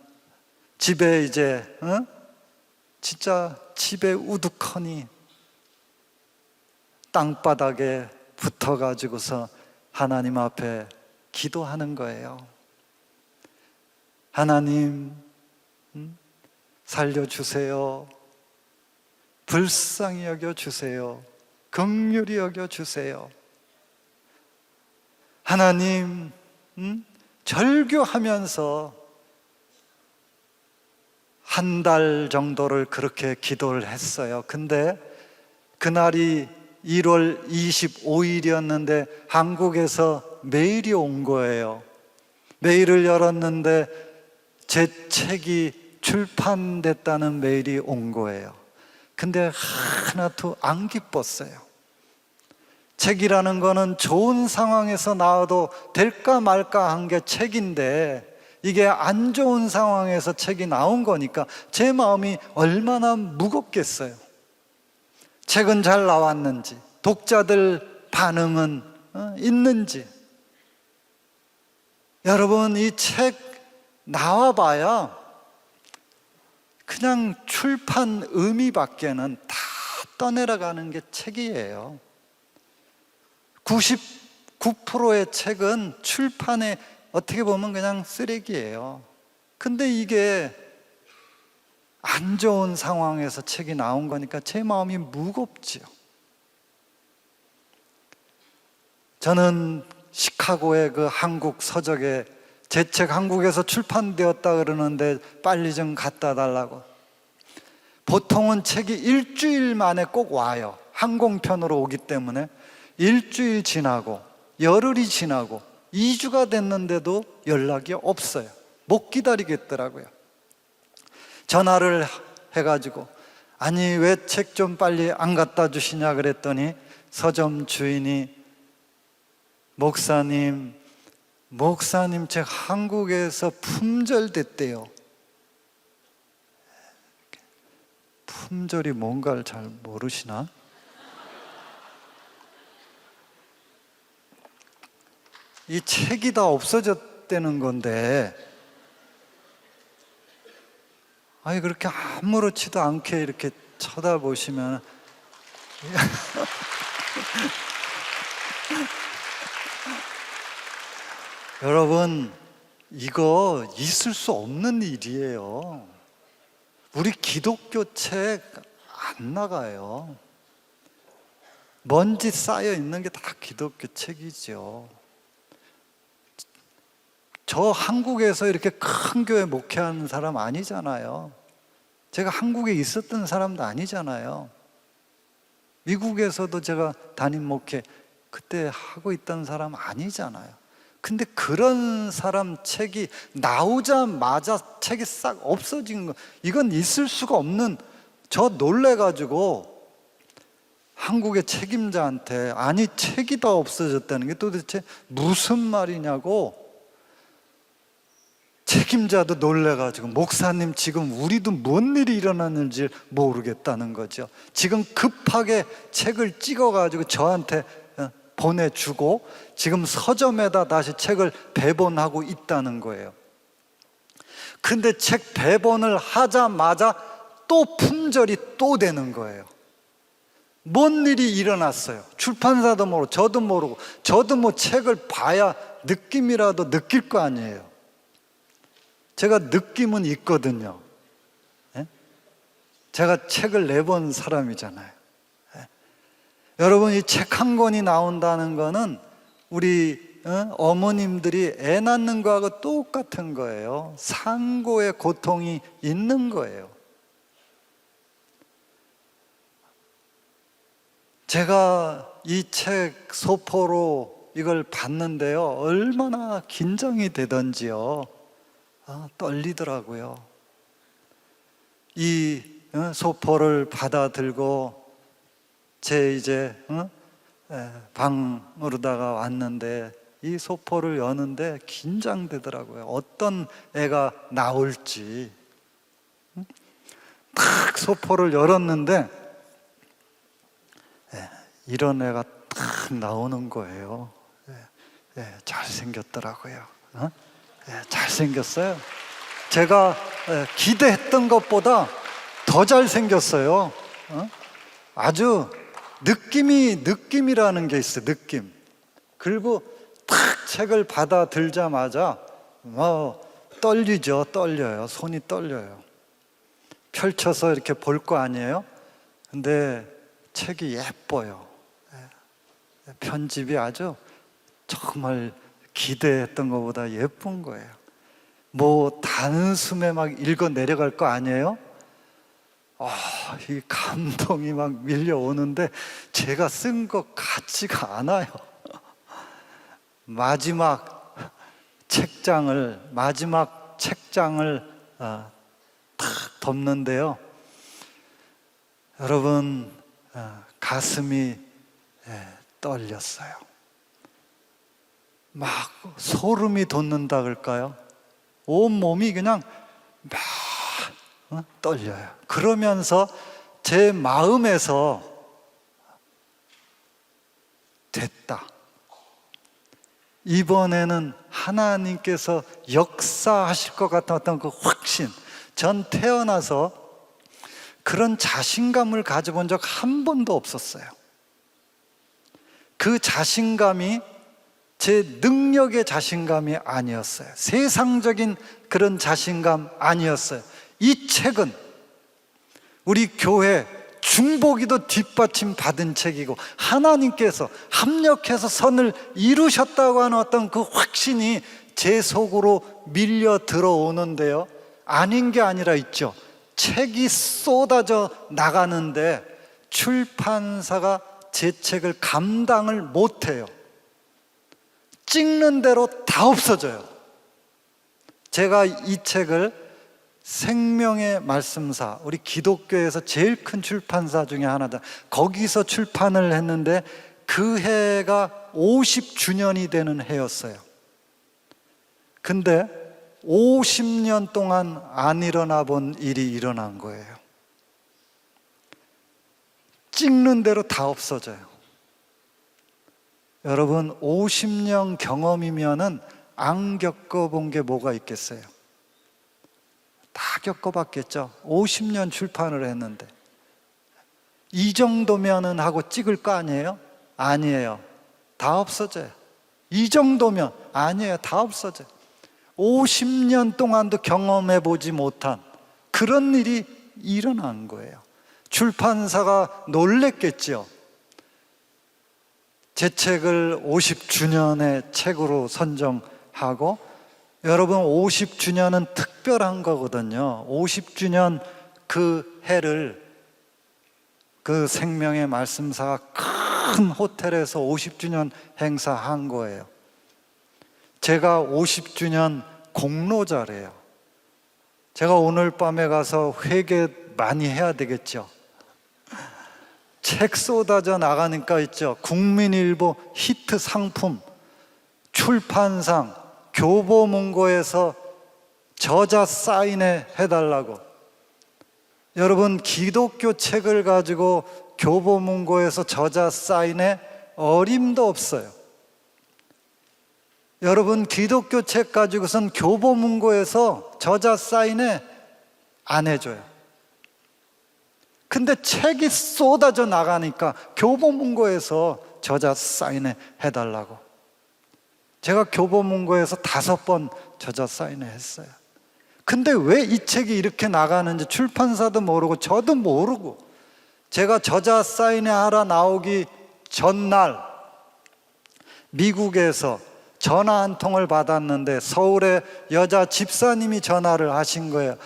집에 이제 진짜 집에 우두커니 땅바닥에 붙어가지고서 하나님 앞에 기도하는 거예요. 하나님 살려주세요. 불쌍히 여겨주세요. 긍휼히 여겨주세요. 하나님, 절규하면서 한 달 정도를 그렇게 기도를 했어요. 근데 그날이 1월 25일이었는데 한국에서 메일이 온 거예요. 메일을 열었는데 제 책이 출판됐다는 메일이 온 거예요. 근데 하나도 안 기뻤어요. 책이라는 거는 좋은 상황에서 나와도 될까 말까 한 게 책인데 이게 안 좋은 상황에서 책이 나온 거니까 제 마음이 얼마나 무겁겠어요. 책은 잘 나왔는지, 독자들 반응은 있는지. 여러분, 이 책 나와봐야 그냥 출판 의미밖에는 다 떠내려가는 게 책이에요. 99%의 책은 출판에 어떻게 보면 그냥 쓰레기예요. 근데 이게 안 좋은 상황에서 책이 나온 거니까 제 마음이 무겁지요. 저는 시카고의 그 한국 서적에 제 책 한국에서 출판되었다 그러는데 빨리 좀 갖다 달라고. 보통은 책이 일주일 만에 꼭 와요. 항공편으로 오기 때문에 일주일 지나고 열흘이 지나고 2주가 됐는데도 연락이 없어요. 못 기다리겠더라고요. 전화를 해가지고 아니 왜 책 좀 빨리 안 갖다 주시냐 그랬더니 서점 주인이 목사님 책 한국에서 품절됐대요. 품절이 뭔가를 잘 모르시나? 이 책이 다 없어졌다는 건데 아니 그렇게 아무렇지도 않게 이렇게 쳐다보시면 여러분 이거 있을 수 없는 일이에요. 우리 기독교 책 안 나가요. 먼지 쌓여 있는 게 다 기독교 책이죠. 저 한국에서 이렇게 큰 교회 목회하는 사람 아니잖아요. 제가 한국에 있었던 사람도 아니잖아요. 미국에서도 제가 담임 목회 그때 하고 있던 사람 아니잖아요. 근데 그런 사람 책이 나오자마자 책이 싹 없어진 거, 이건 있을 수가 없는. 저 놀래가지고 한국의 책임자한테 아니 책이 다 없어졌다는 게 도대체 무슨 말이냐고. 책임자도 놀래가지고 목사님 지금 우리도 뭔 일이 일어났는지 모르겠다는 거죠. 지금 급하게 책을 찍어가지고 저한테 보내주고 지금 서점에다 다시 책을 배본하고 있다는 거예요. 근데 책 배본을 하자마자 또 품절이 또 되는 거예요. 뭔 일이 일어났어요. 출판사도 모르고 저도 모르고. 저도 뭐 책을 봐야 느낌이라도 느낄 거 아니에요. 제가 느낌은 있거든요. 예? 제가 책을 내본 사람이잖아요. 예? 여러분, 이 책 한 권이 나온다는 거는 우리 어머님들이 애 낳는 거하고 똑같은 거예요. 산고의 고통이 있는 거예요. 제가 이 책 소포로 이걸 봤는데요, 얼마나 긴장이 되던지요. 떨리더라고요. 이 소포를 받아 들고 제 이제 방으로다가 왔는데 이 소포를 여는데 긴장되더라고요. 어떤 애가 나올지. 탁 소포를 열었는데 이런 애가 딱 나오는 거예요. 잘생겼더라고요. 잘생겼어요. 제가 기대했던 것보다 더 잘생겼어요. 아주 느낌이라는 게 있어요. 느낌. 그리고 탁 책을 받아 들자마자 떨리죠. 떨려요. 손이 떨려요. 펼쳐서 이렇게 볼 거 아니에요. 근데 책이 예뻐요. 편집이 아주 정말 기대했던 것보다 예쁜 거예요. 뭐 단숨에 막 읽어 내려갈 거 아니에요? 이 감동이 막 밀려오는데 제가 쓴 것 같지가 않아요. 마지막 책장을 탁 덮는데요. 여러분, 가슴이 떨렸어요. 막 소름이 돋는다 그럴까요? 온몸이 그냥 막 떨려요. 그러면서 제 마음에서 됐다. 이번에는 하나님께서 역사하실 것 같은 어떤 그 확신. 전 태어나서 그런 자신감을 가져본 적 한 번도 없었어요. 그 자신감이 제 능력의 자신감이 아니었어요. 세상적인 그런 자신감 아니었어요. 이 책은 우리 교회 중보기도 뒷받침 받은 책이고 하나님께서 합력해서 선을 이루셨다고 하는 어떤 그 확신이 제 속으로 밀려 들어오는데요. 아닌 게 아니라 있죠. 책이 쏟아져 나가는데 출판사가 제 책을 감당을 못해요. 찍는 대로 다 없어져요. 제가 이 책을 생명의 말씀사, 우리 기독교에서 제일 큰 출판사 중에 하나다. 거기서 출판을 했는데 그 해가 50주년이 되는 해였어요. 근데 50년 동안 안 일어나 본 일이 일어난 거예요. 찍는 대로 다 없어져요. 여러분, 50년 경험이면은 안 겪어본 게 뭐가 있겠어요? 다 겪어봤겠죠. 50년 출판을 했는데 이 정도면은 하고 찍을 거 아니에요? 아니에요. 다 없어져요. 이 정도면 아니에요. 다 없어져요. 50년 동안도 경험해 보지 못한 그런 일이 일어난 거예요. 출판사가 놀랬겠죠. 제 책을 50주년의 책으로 선정하고, 여러분 50주년은 특별한 거거든요. 50주년 그 해를 그 생명의 말씀사가 큰 호텔에서 50주년 행사한 거예요. 제가 50주년 공로자래요. 제가 오늘 밤에 가서 회개 많이 해야 되겠죠. 책 쏟아져 나가니까 있죠. 국민일보 히트 상품, 출판상, 교보문고에서 저자 사인회 해달라고. 여러분, 기독교 책을 가지고 교보문고에서 저자 사인회 어림도 없어요. 여러분, 기독교 책 가지고선 교보문고에서 저자 사인회 안 해줘요. 근데 책이 쏟아져 나가니까 교보문고에서 저자 사인회 해달라고. 제가 교보문고에서 5번 저자 사인회 했어요. 근데 왜 이 책이 이렇게 나가는지 출판사도 모르고 저도 모르고, 제가 저자 사인회 하러 나오기 전날 미국에서 전화 한 통을 받았는데 서울의 여자 집사님이 전화를 하신 거예요.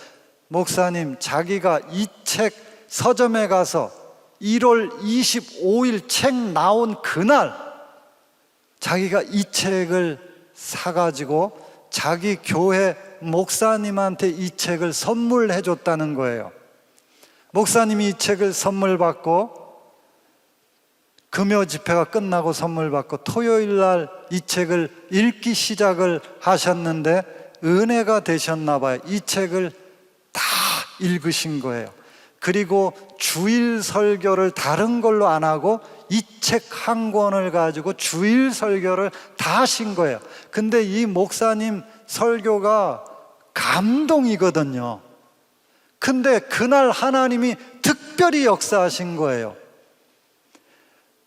목사님, 자기가 이 책 서점에 가서 1월 25일 책 나온 그날 자기가 이 책을 사가지고 자기 교회 목사님한테 이 책을 선물해 줬다는 거예요. 목사님이 이 책을 선물 받고 금요 집회가 끝나고 선물 받고 토요일 날 이 책을 읽기 시작을 하셨는데 은혜가 되셨나 봐요. 이 책을 다 읽으신 거예요. 그리고 주일 설교를 다른 걸로 안 하고 이 책 한 권을 가지고 주일 설교를 다 하신 거예요. 근데 이 목사님 설교가 감동이거든요. 근데 그날 하나님이 특별히 역사하신 거예요.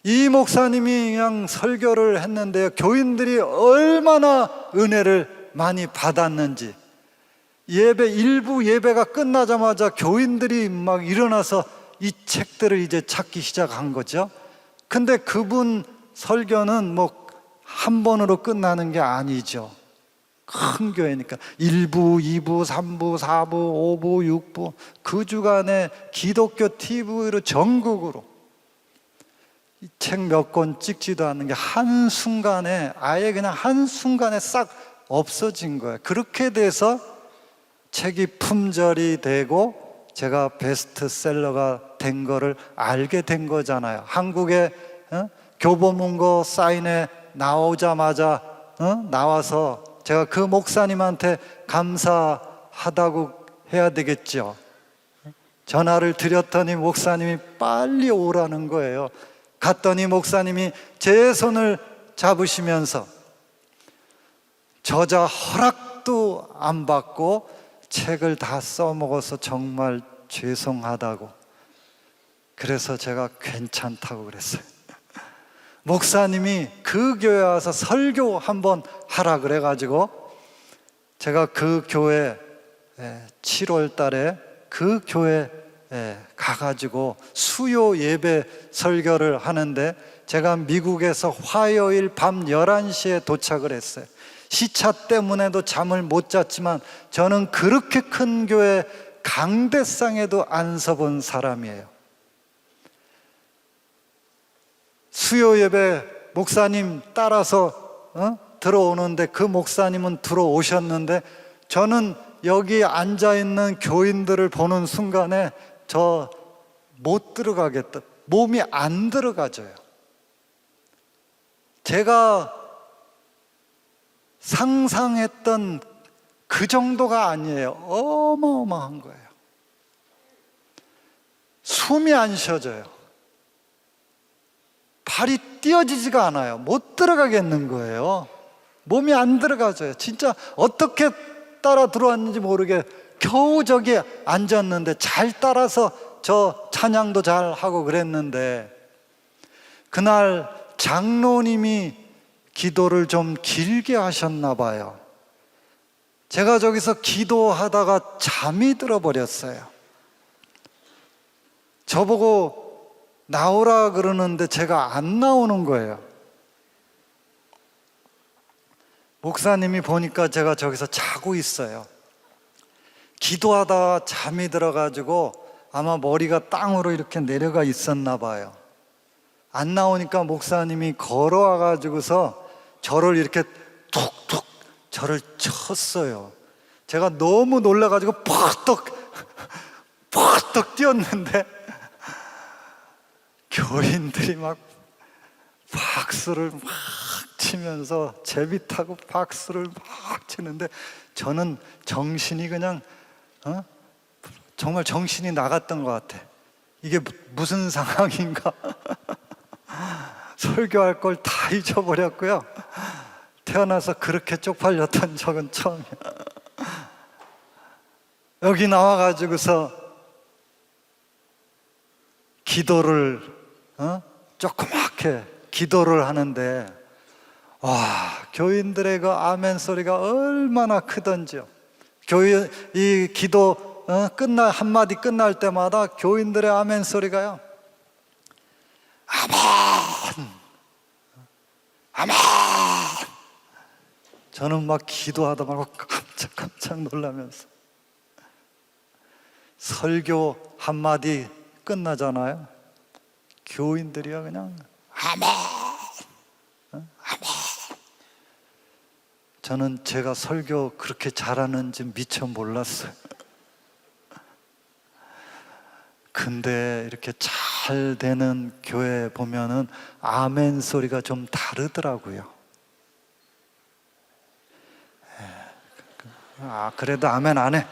이 목사님이 그냥 설교를 했는데요, 교인들이 얼마나 은혜를 많이 받았는지, 일부 예배가 끝나자마자 교인들이 막 일어나서 이 책들을 이제 찾기 시작한 거죠. 근데 그분 설교는 뭐 한 번으로 끝나는 게 아니죠. 큰 교회니까 1부, 2부, 3부, 4부, 5부, 6부 그 주간에 기독교 TV로 전국으로 책 몇 권 찍지도 않는 게 한순간에 아예 그냥 한순간에 싹 없어진 거예요. 그렇게 돼서 책이 품절이 되고 제가 베스트셀러가 된 거를 알게 된 거잖아요. 한국에 교보문고 사인회 나오자마자 나와서 제가 그 목사님한테 감사하다고 해야 되겠죠. 전화를 드렸더니 목사님이 빨리 오라는 거예요. 갔더니 목사님이 제 손을 잡으시면서 저자 허락도 안 받고 책을 다 써먹어서 정말 죄송하다고. 그래서 제가 괜찮다고 그랬어요. 목사님이 그 교회 와서 설교 한번 하라 그래가지고 제가 그 교회 7월 달에 그 교회 가가지고 수요 예배 설교를 하는데 제가 미국에서 화요일 밤 11시에 도착을 했어요. 시차 때문에도 잠을 못 잤지만 저는 그렇게 큰 교회 강대상에도 안 서본 사람이에요. 수요 예배 목사님 따라서 들어오는데 그 목사님은 들어오셨는데 저는 여기 앉아있는 교인들을 보는 순간에 저 못 들어가겠다. 몸이 안 들어가져요. 제가 상상했던 그 정도가 아니에요. 어마어마한 거예요. 숨이 안 쉬어져요. 발이 띄어지지가 않아요. 못 들어가겠는 거예요. 몸이 안 들어가져요. 진짜 어떻게 따라 들어왔는지 모르게 겨우 저기 앉았는데 잘 따라서 저 찬양도 잘 하고 그랬는데 그날 장로님이 기도를 좀 길게 하셨나 봐요. 제가 저기서 기도하다가 잠이 들어버렸어요. 저보고 나오라 그러는데 제가 안 나오는 거예요. 목사님이 보니까 제가 저기서 자고 있어요. 기도하다가 잠이 들어가지고 아마 머리가 땅으로 이렇게 내려가 있었나 봐요. 안 나오니까 목사님이 걸어와 가지고서 저를 이렇게 툭툭 저를 쳤어요. 제가 너무 놀라가지고 퍽떡 뛰었는데 교인들이 막 박수를 막 치면서 제비타고 박수를 막 치는데 저는 정신이 그냥 정말 정신이 나갔던 것 같아. 이게 무슨 상황인가? 설교할 걸 다 잊어버렸고요. 태어나서 그렇게 쪽팔렸던 적은 처음이야. 여기 나와가지고서 기도를 조그맣게 기도를 하는데 와, 교인들의 그 아멘 소리가 얼마나 크던지요. 이 기도 한마디 끝날 때마다 교인들의 아멘 소리가요, 아멘, 아멘. 저는 막 기도하다 말고 깜짝 놀라면서 설교 한마디 끝나잖아요. 교인들이요 그냥 아멘, 아멘. 저는 제가 설교 그렇게 잘하는지 미처 몰랐어요. 근데 이렇게 잘 되는 교회 보면은 아멘 소리가 좀 다르더라고요. 그래도 아멘 안 해.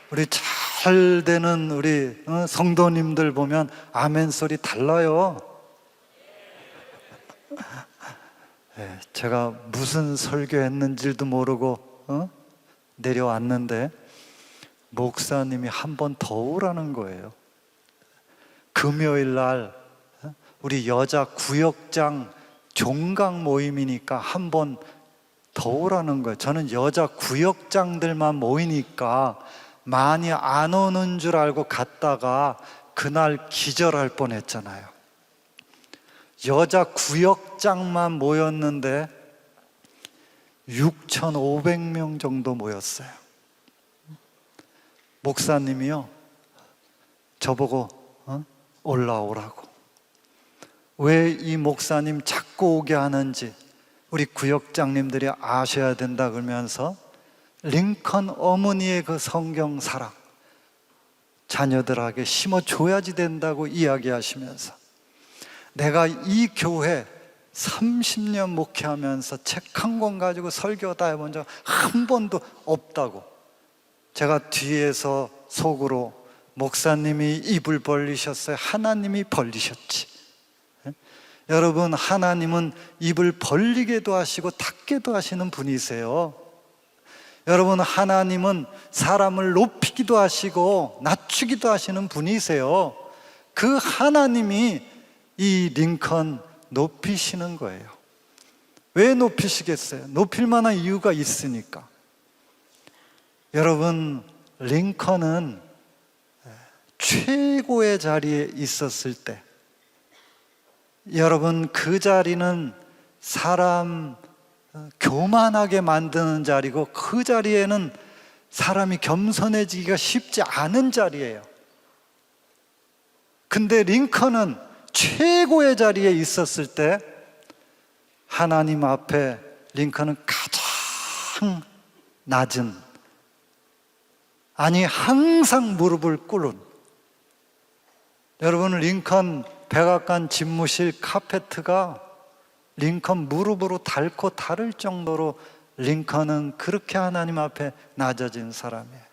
우리 잘 되는 우리 성도님들 보면 아멘 소리 달라요. 제가 무슨 설교했는지도 모르고 내려왔는데 목사님이 한 번 더 오라는 거예요. 금요일 날 우리 여자 구역장 종강 모임이니까 한 번 더 오라는 거예요. 저는 여자 구역장들만 모이니까 많이 안 오는 줄 알고 갔다가 그날 기절할 뻔했잖아요. 여자 구역장만 모였는데 6,500명 정도 모였어요. 목사님이요, 저보고 올라오라고. 왜 이 목사님 자꾸 오게 하는지 우리 구역장님들이 아셔야 된다 그러면서 링컨 어머니의 그 성경 사랑 자녀들에게 심어줘야지 된다고 이야기하시면서, 내가 이 교회 30년 목회하면서 책 한 권 가지고 설교 다 해본 적 한 번도 없다고, 제가 뒤에서 속으로 목사님이 입을 벌리셨어요, 하나님이 벌리셨지. 여러분, 하나님은 입을 벌리게도 하시고 닫게도 하시는 분이세요. 여러분, 하나님은 사람을 높이기도 하시고 낮추기도 하시는 분이세요. 그 하나님이 이 링컨 높이시는 거예요. 왜 높이시겠어요? 높일 만한 이유가 있으니까. 여러분, 링컨은 최고의 자리에 있었을 때, 여러분, 그 자리는 사람 교만하게 만드는 자리고, 그 자리에는 사람이 겸손해지기가 쉽지 않은 자리예요. 근데 링컨은 최고의 자리에 있었을 때 하나님 앞에 링컨은 가장 낮은, 아니 항상 무릎을 꿇은, 여러분, 링컨 백악관 집무실 카페트가 링컨 무릎으로 닳고 닳을 정도로 링컨은 그렇게 하나님 앞에 낮아진 사람이에요.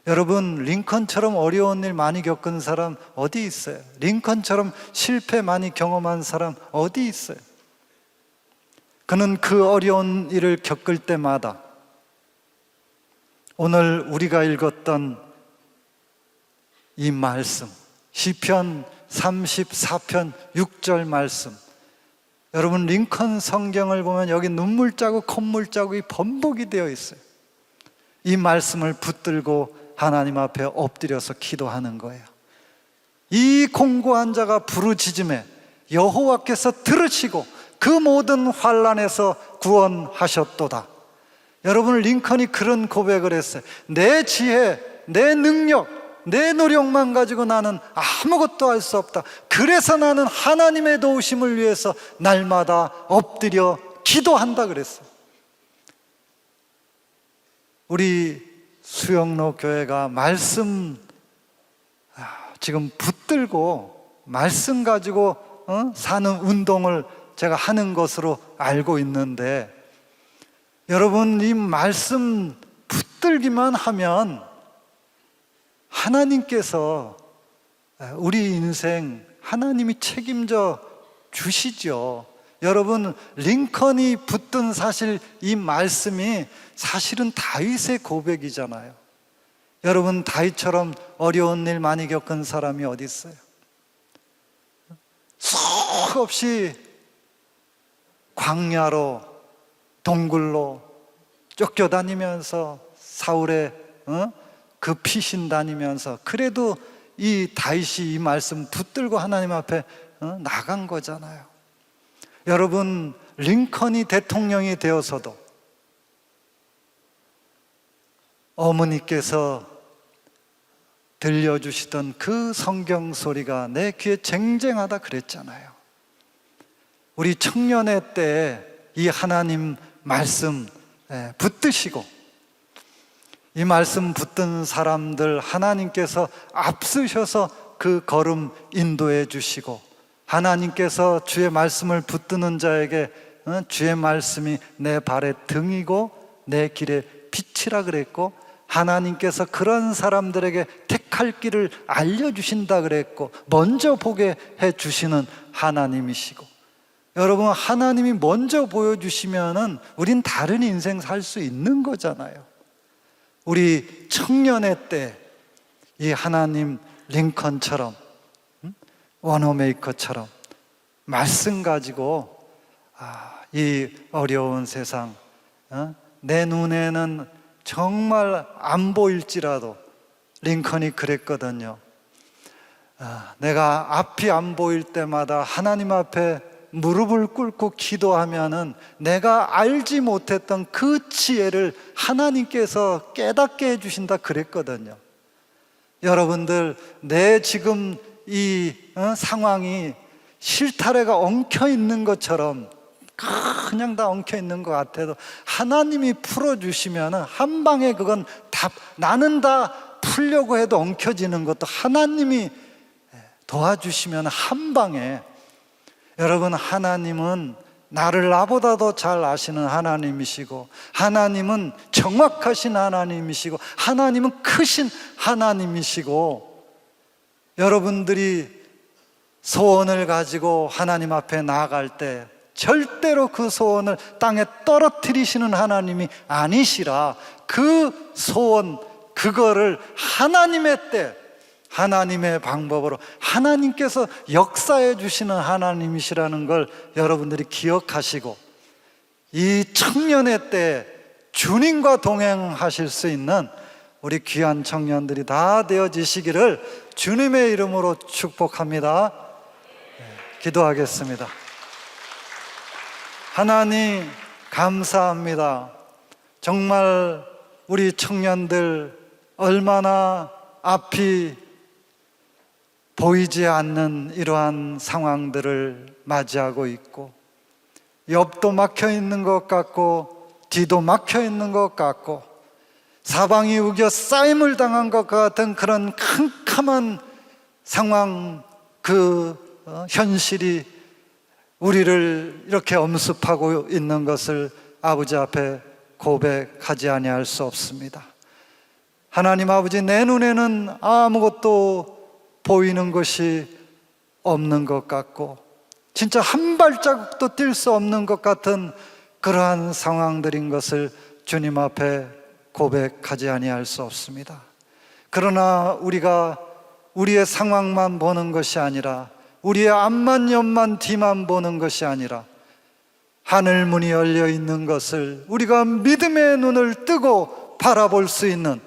여러분, 링컨처럼 어려운 일 많이 겪은 사람 어디 있어요? 링컨처럼 실패 많이 경험한 사람 어디 있어요? 그는 그 어려운 일을 겪을 때마다 오늘 우리가 읽었던 이 말씀, 시편 34편 6절 말씀, 여러분, 링컨 성경을 보면 여기 눈물 자국, 콧물 자국이 번복이 되어 있어요. 이 말씀을 붙들고 하나님 앞에 엎드려서 기도하는 거예요. 이 공고한 자가 부르짖음에 여호와께서 들으시고 그 모든 환난에서 구원하셨도다. 여러분, 링컨이 그런 고백을 했어요. 내 지혜, 내 능력, 내 노력만 가지고 나는 아무것도 할 수 없다. 그래서 나는 하나님의 도우심을 위해서 날마다 엎드려 기도한다 그랬어요. 우리 수영로 교회가 말씀 지금 붙들고 말씀 가지고 사는 운동을 제가 하는 것으로 알고 있는데, 여러분, 이 말씀 붙들기만 하면 하나님께서 우리 인생 하나님이 책임져 주시죠. 여러분, 링컨이 붙든 사실 이 말씀이 사실은 다윗의 고백이잖아요. 여러분, 다윗처럼 어려운 일 많이 겪은 사람이 어디 있어요? 수없이 광야로 동굴로 쫓겨다니면서 사울의 그 피신 다니면서 그래도 이 다윗이 이 말씀 붙들고 하나님 앞에 나간 거잖아요. 여러분, 링컨이 대통령이 되어서도 어머니께서 들려주시던 그 성경 소리가 내 귀에 쟁쟁하다 그랬잖아요. 우리 청년의 때 이 하나님 말씀 붙드시고, 이 말씀 붙든 사람들 하나님께서 앞서셔서 그 걸음 인도해 주시고, 하나님께서 주의 말씀을 붙드는 자에게 주의 말씀이 내 발의 등이고 내 길의 빛이라 그랬고, 하나님께서 그런 사람들에게 택할 길을 알려주신다 그랬고, 먼저 보게 해주시는 하나님이시고, 여러분, 하나님이 먼저 보여주시면은 우린 다른 인생 살 수 있는 거잖아요. 우리 청년의 때 이 하나님 링컨처럼 워너메이커처럼 말씀 가지고 이 어려운 세상, 내 눈에는 정말 안 보일지라도, 링컨이 그랬거든요. 내가 앞이 안 보일 때마다 하나님 앞에 무릎을 꿇고 기도하면은 내가 알지 못했던 그 지혜를 하나님께서 깨닫게 해주신다 그랬거든요. 여러분들, 내 지금 이 상황이 실타래가 엉켜 있는 것처럼 그냥 다 엉켜 있는 것 같아도 하나님이 풀어주시면 한 방에 그건 다, 나는 다 풀려고 해도 엉켜지는 것도 하나님이 도와주시면 한 방에. 여러분, 하나님은 나를 나보다도 잘 아시는 하나님이시고, 하나님은 정확하신 하나님이시고, 하나님은 크신 하나님이시고, 여러분들이 소원을 가지고 하나님 앞에 나아갈 때 절대로 그 소원을 땅에 떨어뜨리시는 하나님이 아니시라, 그 소원, 그거를 하나님의 때, 하나님의 방법으로 하나님께서 역사해 주시는 하나님이시라는 걸 여러분들이 기억하시고, 이 청년의 때 주님과 동행하실 수 있는 우리 귀한 청년들이 다 되어지시기를 주님의 이름으로 축복합니다. 기도하겠습니다. 하나님, 감사합니다. 정말 우리 청년들 얼마나 앞이 보이지 않는 이러한 상황들을 맞이하고 있고, 옆도 막혀 있는 것 같고 뒤도 막혀 있는 것 같고 사방이 우겨 쌓임을 당한 것 같은 그런 캄캄한 상황, 그 현실이 우리를 이렇게 엄습하고 있는 것을 아버지 앞에 고백하지 아니할 수 없습니다. 하나님 아버지, 내 눈에는 아무것도 보이는 것이 없는 것 같고 진짜 한 발자국도 뛸 수 없는 것 같은 그러한 상황들인 것을 주님 앞에 고백하지 아니할 수 없습니다. 그러나 우리가 우리의 상황만 보는 것이 아니라, 우리의 앞만 옆만 뒤만 보는 것이 아니라 하늘 문이 열려 있는 것을 우리가 믿음의 눈을 뜨고 바라볼 수 있는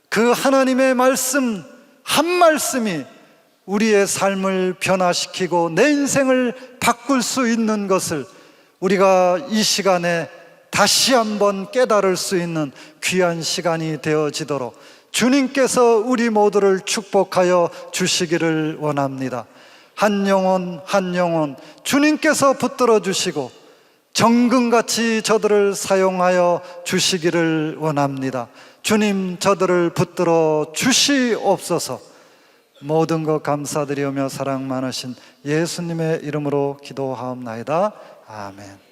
그 하나님의 말씀 한 말씀이 우리의 삶을 변화시키고 내 인생을 바꿀 수 있는 것을 우리가 이 시간에 다시 한번 깨달을 수 있는 귀한 시간이 되어지도록 주님께서 우리 모두를 축복하여 주시기를 원합니다. 한 영혼 한 영혼 주님께서 붙들어 주시고 정금같이 저들을 사용하여 주시기를 원합니다. 주님, 저들을 붙들어 주시옵소서. 모든 것 감사드리오며 사랑 많으신 예수님의 이름으로 기도하옵나이다. 아멘.